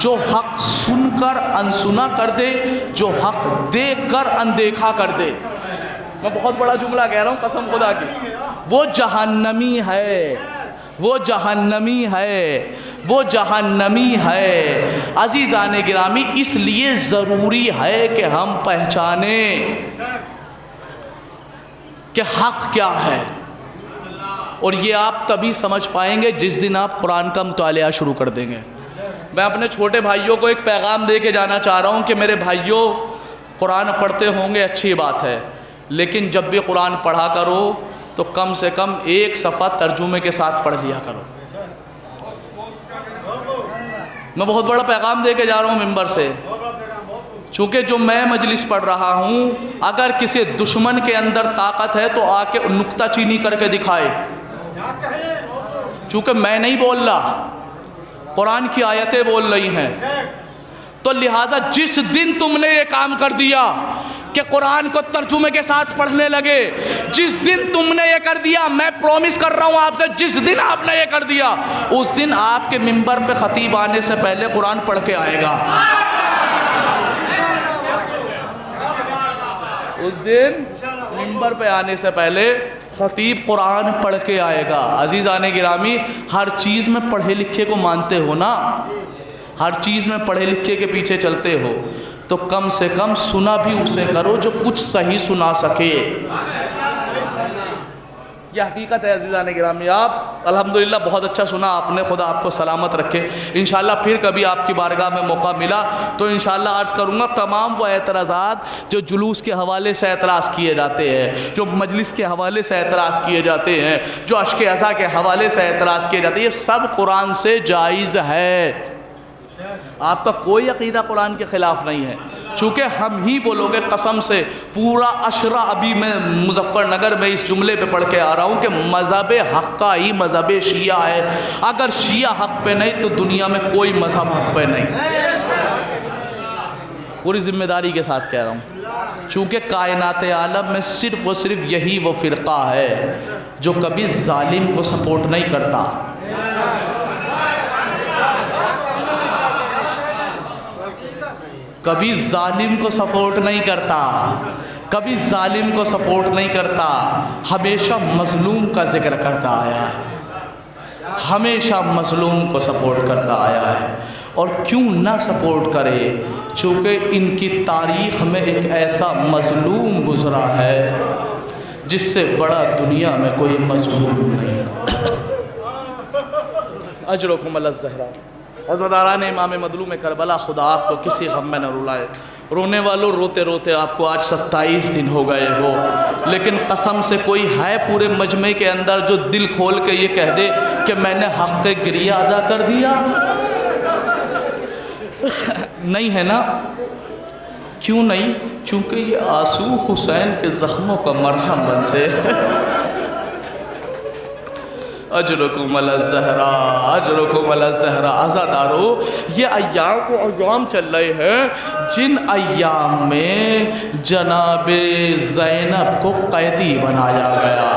जो हक सुनकर अनसुना कर दे, जो हक देखकर अनदेखा कर दे, मैं बहुत बड़ा जुमला कह रहा हूँ कसम खुदा की, वो जहन्नमी है, वो जहन्नमी है, वो जहन्नमी है। अज़ीज़ान गिरामी, इसलिए ज़रूरी है कि हम पहचाने कि हक़ क्या है, और ये आप तभी समझ पाएंगे जिस दिन आप कुरान का मुतालिया शुरू कर देंगे। मैं अपने छोटे भाइयों को एक पैगाम दे के जाना चाह रहा हूँ कि मेरे भाइयों, कुरान पढ़ते होंगे अच्छी बात है, लेकिन जब भी कुरान पढ़ा करो तो कम से कम एक सफ़ा तर्जुमे के साथ पढ़ लिया करो। मैं बहुत बड़ा पैगाम दे के जा रहा हूँ मिंबर से, चूँकि जो मैं मजलिस पढ़ रहा हूँ, अगर किसी दुश्मन के अंदर ताकत है तो आके नुक्ता चीनी करके दिखाए। चूँकि मैं नहीं बोल रहा, कुरान की आयतें बोल रही हैं, तो लिहाजा जिस दिन तुमने ये काम कर दिया कि कुरान को तर्जुमे के साथ पढ़ने लगे, जिस दिन तुमने ये कर दिया, मैं प्रॉमिस कर रहा हूँ आपसे, जिस दिन आपने ये कर दिया, उस दिन आपके मिंबर पे खतीब आने से पहले कुरान पढ़ के आएगा। उस दिन मिंबर पे आने से पहले खतीब कुरान पढ़ के आएगा। अज़ीज़ान गिरामी, हर चीज़ में पढ़े लिखे को मानते हो ना, हर चीज़ में पढ़े लिखे के पीछे चलते हो, तो कम से कम सुना भी उसे करो जो कुछ सही सुना सके। यह हकीकत है अज़ीज़ान गिरामी। आप अल्हम्दुलिल्लाह बहुत अच्छा सुना आपने, खुदा आपको सलामत रखे। इंशाअल्लाह फिर कभी आपकी बारगाह में मौका मिला तो इंशाअल्लाह अर्ज़ करूँगा, तमाम वो एतराज़ात जो जुलूस के हवाले से एतराज़ किए जाते हैं, जो मजलिस के हवाले से एतराज़ किए जाते हैं, जो अश्क अज़ा के हवाले से एतराज़ किए जाते हैं, ये सब कुरान से जायज़ है। आपका कोई अक़ीदा कुरान के ख़िलाफ़ नहीं है। चूँकि हम ही बोलोगे कसम से, पूरा अशरा अभी मैं मुज़फ़्फ़रनगर में इस जुमले पे पढ़ के आ रहा हूँ कि मज़हब हक़ का ही मज़हब शिया है। अगर शिया हक़ पे नहीं तो दुनिया में कोई मज़हब हक़ पे नहीं। पूरी ज़िम्मेदारी के साथ कह रहा हूँ, चूँकि कायनात आलम में सिर्फ़ व सिर्फ यही वो फ़िरक़ा है जो कभी ज़ालिम को सपोर्ट नहीं करता, कभी जालिम को सपोर्ट नहीं करता, कभी जालिम को सपोर्ट नहीं करता, हमेशा मज़लूम का जिक्र करता आया है, हमेशा मज़लूम को सपोर्ट करता आया है। और क्यों ना सपोर्ट करे, चूँकि इनकी तारीख़ में एक ऐसा मज़लूम गुज़रा है जिससे बड़ा दुनिया में कोई मज़लूम नहीं। अजरुकुम अला ज़हरा। हज़रत इमाम मज़लूम करबला, खुदा आपको किसी गम में न रुलाए। रोने वालों, रोते रोते आपको आज 27 दिन हो गए हो, लेकिन कसम से कोई है पूरे मजमे के अंदर जो दिल खोल के ये कह दे कि मैंने हक़ गिरिया अदा कर दिया? नहीं है ना? क्यों नहीं? चूँकि ये आंसू हुसैन के ज़ख्मों का मरहम बनते हैं। अजरुकुम अला ज़हरा, अजरुकुम अला ज़हरा। आज़ादारो, ये अय्याम को अय्याम चल रहे हैं जिन अय्याम में जनाबे ज़ैनब को कैदी बनाया गया।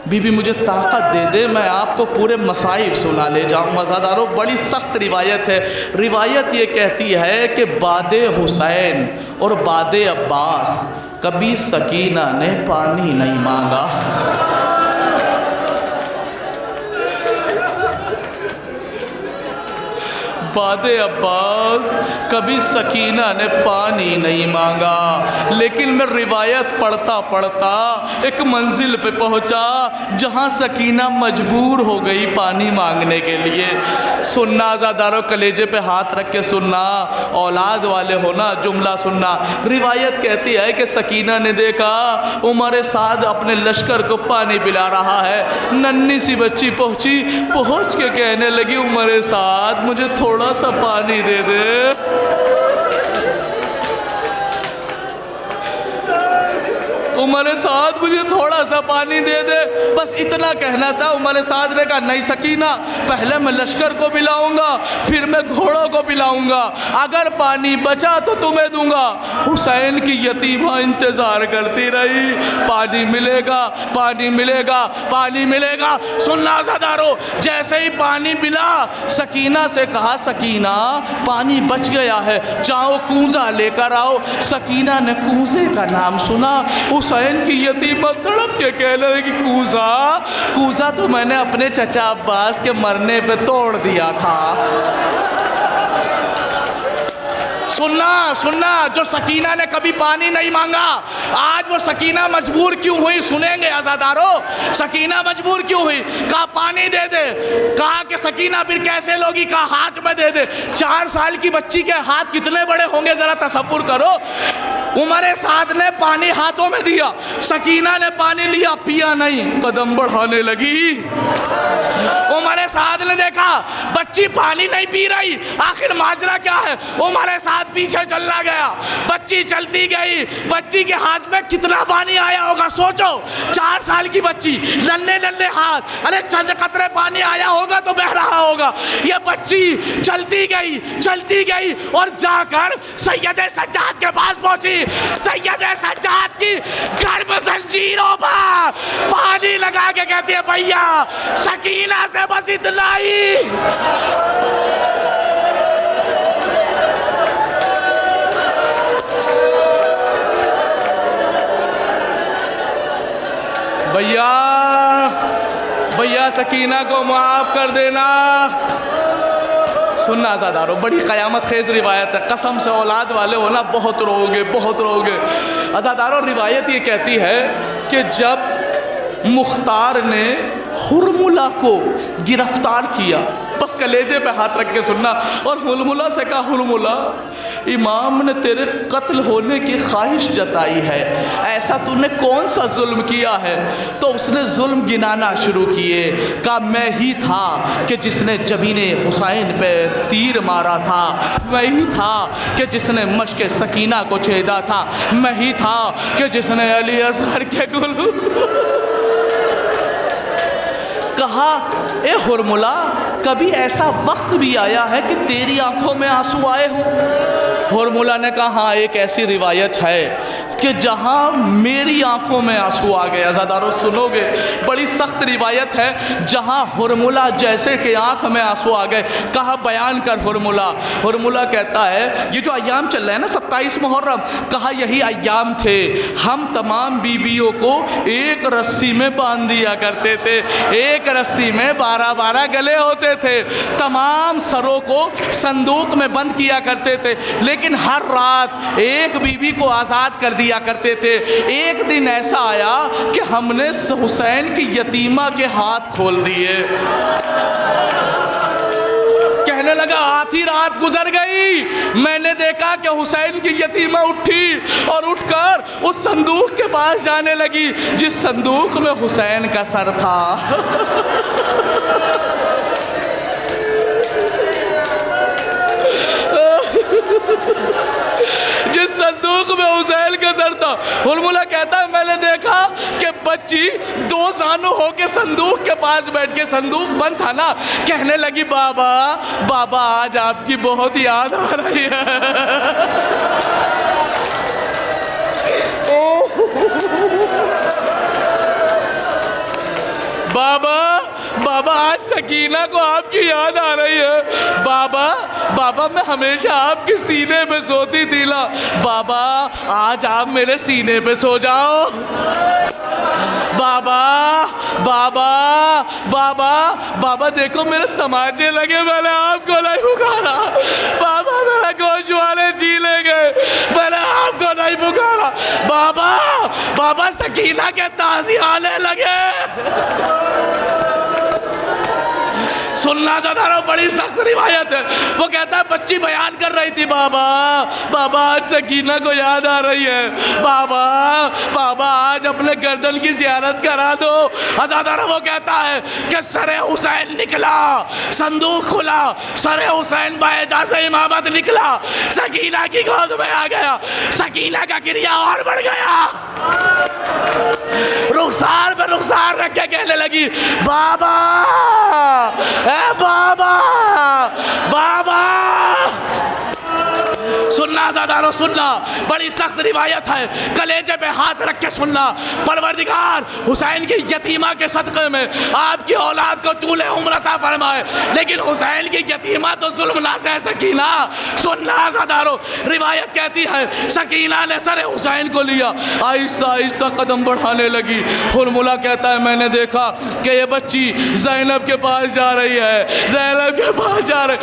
बीबी मुझे ताकत दे दे, मैं आपको पूरे मसाइब सुना ले जाऊँ। आज़ादारो, बड़ी सख्त रिवायत है। रिवायत ये कहती है कि बादे हुसैन और बादे अब्बास कभी सकीना ने पानी नहीं मांगा। बादे अब्बास कभी सकीना ने पानी नहीं मांगा, लेकिन मैं रिवायत पढ़ता पढ़ता एक मंजिल पे पहुंचा जहां सकीना मजबूर हो गई पानी मांगने के लिए। सुनना आज़ादारों, कलेजे पे हाथ रख के सुनना, औलाद वाले होना, जुमला सुनना। रिवायत कहती है कि सकीना ने देखा उमर साद अपने लश्कर को पानी पिला रहा है। नन्ही सी बच्ची पहुंच के कहने लगी, उमर साद मुझे थोड़ा सा पानी दे दे। उमर साद मुझे थोड़ा सा पानी दे दे, बस इतना कहना था। उमर साद ने कहा, नहीं सकीना, पहले मैं लश्कर को पिलाऊंगा, फिर मैं घोड़ों को पिलाऊंगा, अगर पानी बचा तो तुम्हें दूंगा। हुसैन की यतीमा इंतज़ार करती रही, पानी मिलेगा, पानी मिलेगा, पानी मिलेगा। सुनना ज़ादारो, जैसे ही पानी मिला सकीना से कहा, सकीना पानी बच गया है, जाओ कूज़ा लेकर आओ। सकीना ने कूज़े का नाम सुना। हुसैन की यतीमा तड़प के कहने लगी, कूज़ा तो मैंने अपने चचा अब्बास के मरने पे तोड़ दिया था। सुनना, जो सकीना ने कभी पानी नहीं मांगा, आज वो सकीना मजबूर क्यों हुई सुनेंगे आज़ादारो। सकीना मजबूर क्यों हुई? कहा पानी दे दे। कहा कि सकीना फिर कैसे लोगी? कहा हाथ में दे दे। 4 साल की बच्ची के हाथ कितने बड़े होंगे, जरा तसव्वुर करो। उमर साद ने पानी हाथों में दिया, सकीना ने पानी लिया, पिया नहीं, कदम बढ़ाने लगी। उमर साद ने देखा बच्ची पानी नहीं पी रही, आखिर माजरा क्या है। उमर साद पीछे चलना गया, बच्ची चलती गई। बच्ची के हाथ में कितना पानी आया होगा सोचो, 4 साल की बच्ची, नन्हे हाथ, अरे चंद कतरे पानी आया होगा तो बह रहा होगा। ये बच्ची चलती गई और जाकर सैयद सज्जाद के पास पहुंची। सैयद सज्जाद की गर्भ जंजीरों पर पानी लगा के कहती है, भैया सकीना से बस इतना ही। भैया सकीना को माफ कर देना। सुनना आज़ादारो, बड़ी क़यामत खेज़ रिवायत है, कसम से औलाद वाले हो ना बहुत रोओगे। आज़ादारो, रिवायत ये कहती है कि जब मुख्तार ने हुरमुला को गिरफ्तार किया, बस कलेजे पे हाथ रख के सुनना, और हुरमुला से कहा, हुरमुला इमाम ने तेरे कत्ल होने की ख्वाहिश जताई है, ऐसा तूने कौन सा जुल्म किया है? तो उसने जुल्म गिनाना शुरू किए। कहा मैं ही था कि जिसने जबीने हुसैन पे तीर मारा था, मैं ही था कि जिसने मश्क सकीना को छेदा था, मैं ही था कि जिसने अली असगर के गुलू। कहा, ए हुरमुला, कभी ऐसा वक्त भी आया है कि तेरी आंखों में आंसू आए हों? हुरमुला ने कहा, हाँ एक ऐसी रिवायत है कि जहाँ मेरी आंखों में आंसू आ गए। आज़ादारों सुनोगे, बड़ी सख्त रिवायत है, जहाँ हुरमुला जैसे कि आंख में आंसू आ गए। कहा बयान कर हुरमुला। हुरमुला कहता है, ये जो अय्याम चल रहे हैं ना 27 मुहर्रम, कहा यही अय्याम थे, हम तमाम बीबियों को एक रस्सी में बांध दिया करते थे, एक रस्सी में 12-12 गले होते थे, तमाम सरों को संदूक में बंद किया करते थे, लेकिन हर रात एक बीबी को आज़ाद कर दिया करते थे। एक दिन ऐसा आया कि हमने हुसैन की यतीमा के हाथ खोल दिए। कहने लगा, आधी रात गुजर गई, मैंने देखा कि हुसैन की यतीमा उठी और उठकर उस संदूक के पास जाने लगी जिस संदूक में हुसैन का सर था। जिस संदूक में हुसैन का सर था। हुरमुला कहता है, मैंने देखा कि बच्ची 2 जानू होके संदूक के पास बैठ के, संदूक बंद था ना, कहने लगी, बाबा आज आपकी बहुत याद आ रही है। बाबा आज सकीना को आपकी याद आ रही है। बाबा मैं हमेशा आपके सीने पे सोती थी ना, बाबा आज आप मेरे सीने पे सो जाओ। बाबा बाबा बाबा बाबा देखो मेरे तमाचे लगे, मैंने आपको नहीं पुकारा। बाबा मेरा गोश वाले जी ले गए, मैंने आपको नहीं पुकारा। बाबा बाबा सकीना के ताज़ी आने लगे। सुनना था ना, बड़ी सख्त रिवायत है। वो कहता है बच्ची बयान कर रही थी, बाबा बाबा आज सकीना को याद आ रही है, बाबा बाबा आज अपने गर्दन की ज़ियारत करा दो। अदादारा वो कहता है कि सरे हुसैन निकला, संदूक खुला, सरे हुसैन बाएजा से इमामत निकला, सकीना की गोद में आ गया, सकीना का गिरिया और बढ़ गया। रुखसार पे रुखसार रख के कहने लगी, बाबा ए बाबा बाबा। सुनना ज़ादारो सुनना, बड़ी सख्त रिवायत है, कलेजे पे हाथ रख के सुनना। परवरदिगार हुसैन की यतीमा के सदक़े में आपकी औलाद को तूले उम्र अता फरमाए, लेकिन हुसैन की यतीमा तो जुल्म ना सह सकीना। सुनना ज़ादारो, रिवायत कहती है सकीना ने सरे हुसैन को लिया, आहिस्ता आहिस्ता कदम बढ़ाने लगी। हुरमुला कहता है मैंने देखा कि ये बच्ची ज़ैनब के पास जा रही है, ज़ैनब के पास जा रही।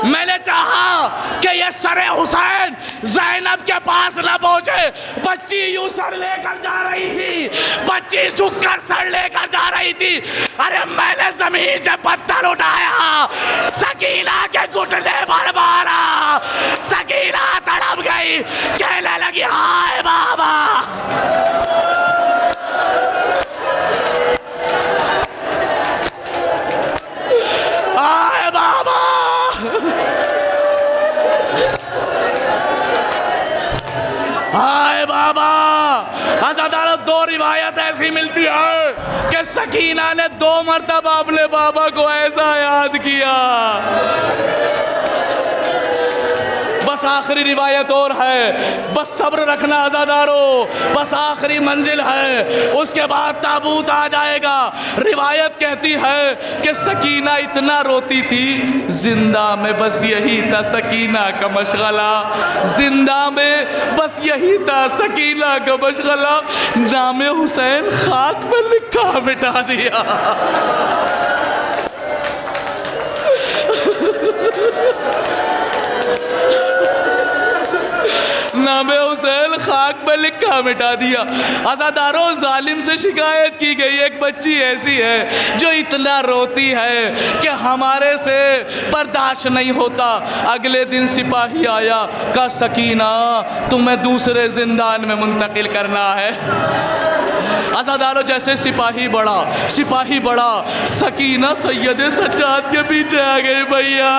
मैंने चाहा कि ये सरे हुसैन ज़ैनब के पास न पहुंचे। बच्ची यूं सर लेकर जा रही थी, बच्ची झुककर सर लेकर जा रही थी। अरे मैंने जमीन से पत्थर उठाया, सकीना के घुटने पर मारा, सकीना तड़प गई, कहने लगी हाय बाबा। हाय बाबा, हाय बाबा। अज़ादारो दो रिवायत ऐसी मिलती है कि सकीना ने 2 मरतबा अपने बाबा को ऐसा याद किया। बस आखिरी रिवायत और है, बस सब्र रखना अज़ादारो, बस आखिरी मंजिल है, उसके बाद ताबूत आ जाएगा। रिवायत कहती है कि सकीना इतना रोती थी, जिंदा में बस यही था सकीना का मशगला, जिंदा में बस यही था सकीना का मशगला। नाम हुसैन खाक पर लिखा मिटा दिया। नामे हुसैन खाक में लिखा मिटा दिया। अज़ादारो जालिम से शिकायत की गई, एक बच्ची ऐसी है जो इतना रोती है कि हमारे से बर्दाश्त नहीं होता। अगले दिन सिपाही आया, कहा सकीना तुम्हें दूसरे जिंदान में मुंतकिल करना है। अज़ादारो जैसे सिपाही बड़ा, सकीना सैयद सज्जाद के पीछे आ गई। भैया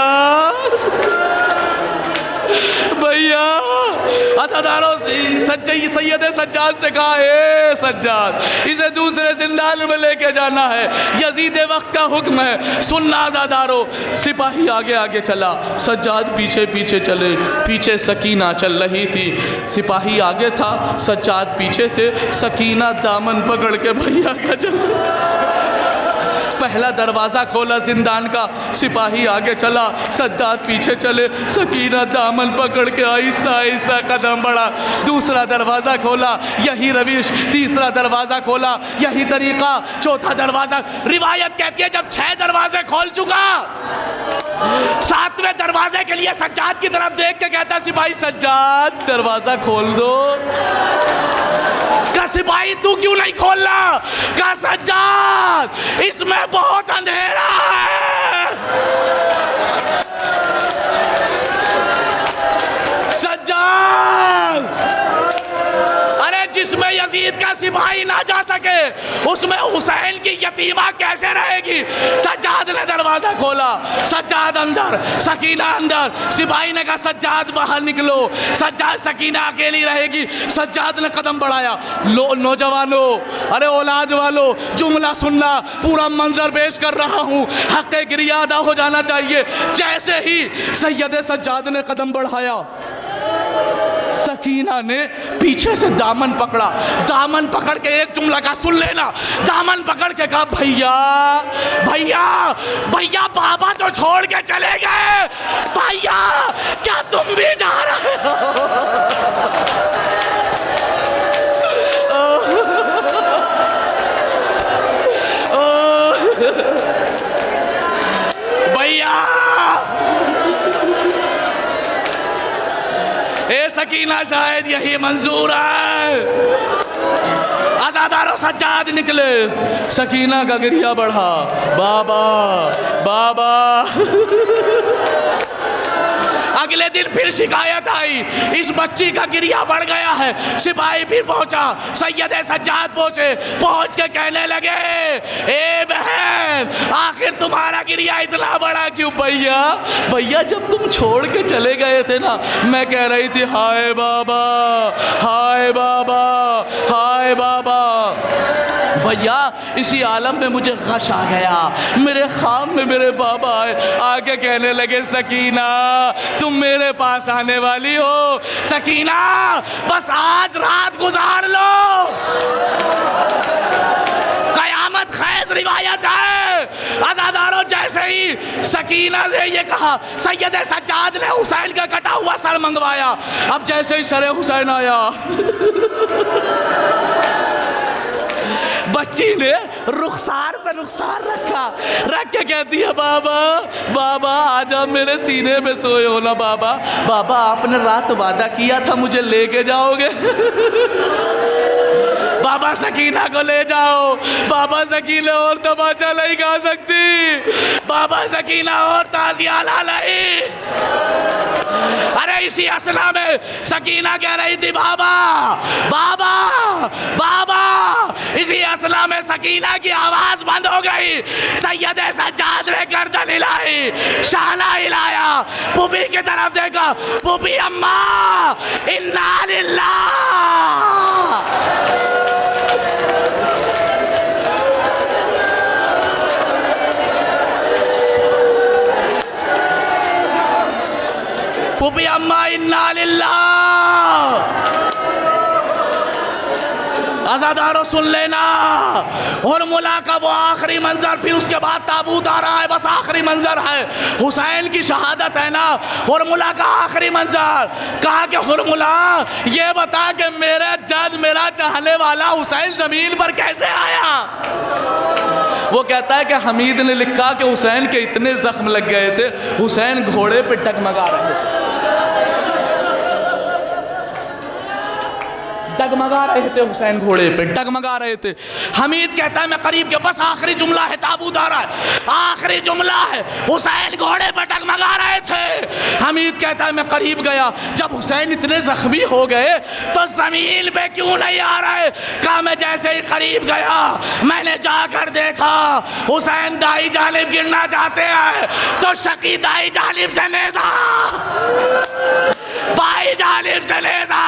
अज़ादारो सैयद सज्जाद से कहा, ए सज्जाद इसे दूसरे जिंदान में लेके जाना है, यजीद वक्त का हुक्म है। सुनना अज़ादारो, सिपाही आगे आगे चला, सज्जाद पीछे पीछे चले, पीछे सकीना चल रही थी। सिपाही आगे था, सज्जाद पीछे थे, सकीना दामन पकड़ के भैया का चल। पहला दरवाज़ा खोला जिंदान का, सिपाही आगे चला, सज्जाद पीछे चले, सकीना दामन पकड़ के आहिस्ता आहिस्ता कदम बढ़ा। दूसरा दरवाज़ा खोला, यही रविश, तीसरा दरवाज़ा खोला, यही तरीका, चौथा दरवाज़ा। रिवायत कहती है जब 6 दरवाजे खोल चुका, 7वें दरवाजे के लिए सज्जाद की तरफ देख के कहता सिपाही सज्जाद दरवाज़ा खोल दो। का सिपाही तू क्यों नहीं खोल रहा? का सज्जाद इसमें बहुत अंधेरा है। सज्जाद, अरे जिसमें यजीद का सिपाही ना जा सके उसमें हुसैन की यतीमा कैसे रहेगी? सज्जाद ने दरवाजा खोला, सज्जाद अंदर, सकीना अंदर। सिपाही ने कहा सज्जाद बाहर निकलो, सज्जाद सकीना अकेली रहेगी। सज्जाद ने कदम बढ़ाया। नौजवानों, अरे औलाद वालों, जुमला सुनना, पूरा मंजर पेश कर रहा हूँ, हक़ गिरिया अदा हो जाना चाहिए। जैसे ही सैयद सज्जाद ने कदम बढ़ाया, सकीना ने पीछे से दामन पकड़ा। दामन पकड़ के एक जुमला का सुन लेना, दामन पकड़ के कहा भैया भैया भैया बाबा तो छोड़ के चले गए, भैया क्या तुम भी जा रहे हो? सकीना शायद यही मंजूर है। अज़ादारों सज्जाद निकले, सकीना का गिरिया बढ़ा, बाबा बाबा। अगले दिन फिर शिकायत आई, इस बच्ची का गिरिया बढ़ गया है। सिपाही फिर पहुंचा, सैयद सज्जाद पहुंचे, पहुंच के कहने लगे, ए बहन आखिर तुम्हारा गिरिया इतना बड़ा क्यों? भैया भैया जब तुम छोड़ के चले गए थे ना, मैं कह रही थी हाय बाबा हाय बाबा हाय बाबा। भैया इसी आलम में मुझे गश आ गया, मेरे ख्वाब में मेरे बाबा आए, आके कहने लगे सकीना तुम मेरे पास आने वाली हो, सकीना बस आज रात गुजार लो। कयामत खैज रिवायत है। अज़ादारों जैसे ही सकीना ने ये कहा, सैयद सज्जाद ने हुसैन का कटा हुआ सर मंगवाया। अब जैसे ही सर हुसैन आया बच्ची ने रुखसार पे रुखसार रखा, रख के कहती है बाबा बाबा आजा मेरे सीने पे सोए हो ना बाबा। बाबा आपने रात वादा किया था मुझे लेके जाओगे। बाबा सकीना को ले जाओ। बाबा सकीना और तमाचा नहीं खा सकती, बाबा सकीना और ताजिया ला नहीं। अरे इसी असना में सकीना कह रही थी बाबा बाबा बाबा। इसी असना में सकीना की आवाज बंद हो गई। सैयद सज्जाद ने गर्दन हिलाई, शाना हिलाया, पुपी की तरफ देखा, पुपी अम्मा इन्ना लिल्लाह। पुपी अम्मा इन्ना लिल्लाह। अज़ादारों सुन लेना, हुरमुला का वो आखिरी मंजर, फिर उसके बाद ताबूत आ रहा है, बस आखिरी मंजर है। हुसैन की शहादत है ना, हुरमुला का आखिरी मंजर। कहा कि हुरमुला ये बता कि मेरे जज मेरा चाहने वाला हुसैन जमीन पर कैसे आया? वो कहता है कि हमीद ने लिखा कि हुसैन के इतने जख्म लग गए थे, हुसैन घोड़े पे डगमगा रहे थे, डगमगा रहे थे, हुसैन घोड़े पे डगमगा रहे थे। हमीद कहता है मैं करीब के, बस आखिरी जुमला है, ताबूत आ रहा है, आखिरी जुमला है, हुसैन घोड़े पे डगमगा रहे थे। हमीद कहता है मैं करीब गया, जब हुसैन इतने जख्मी हो गए तो जमीन पे क्यों नहीं आ रहे? कहा मैं जैसे ही करीब गया मैंने जाकर देखा हुसैन दाई जानिब गिरना चाहते हैं तो शकी दाई जानिब से नेज़ा, बाई जानिब से नेज़ा।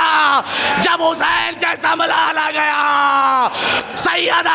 जब हुसैन जैसा मलाला गया, सैयद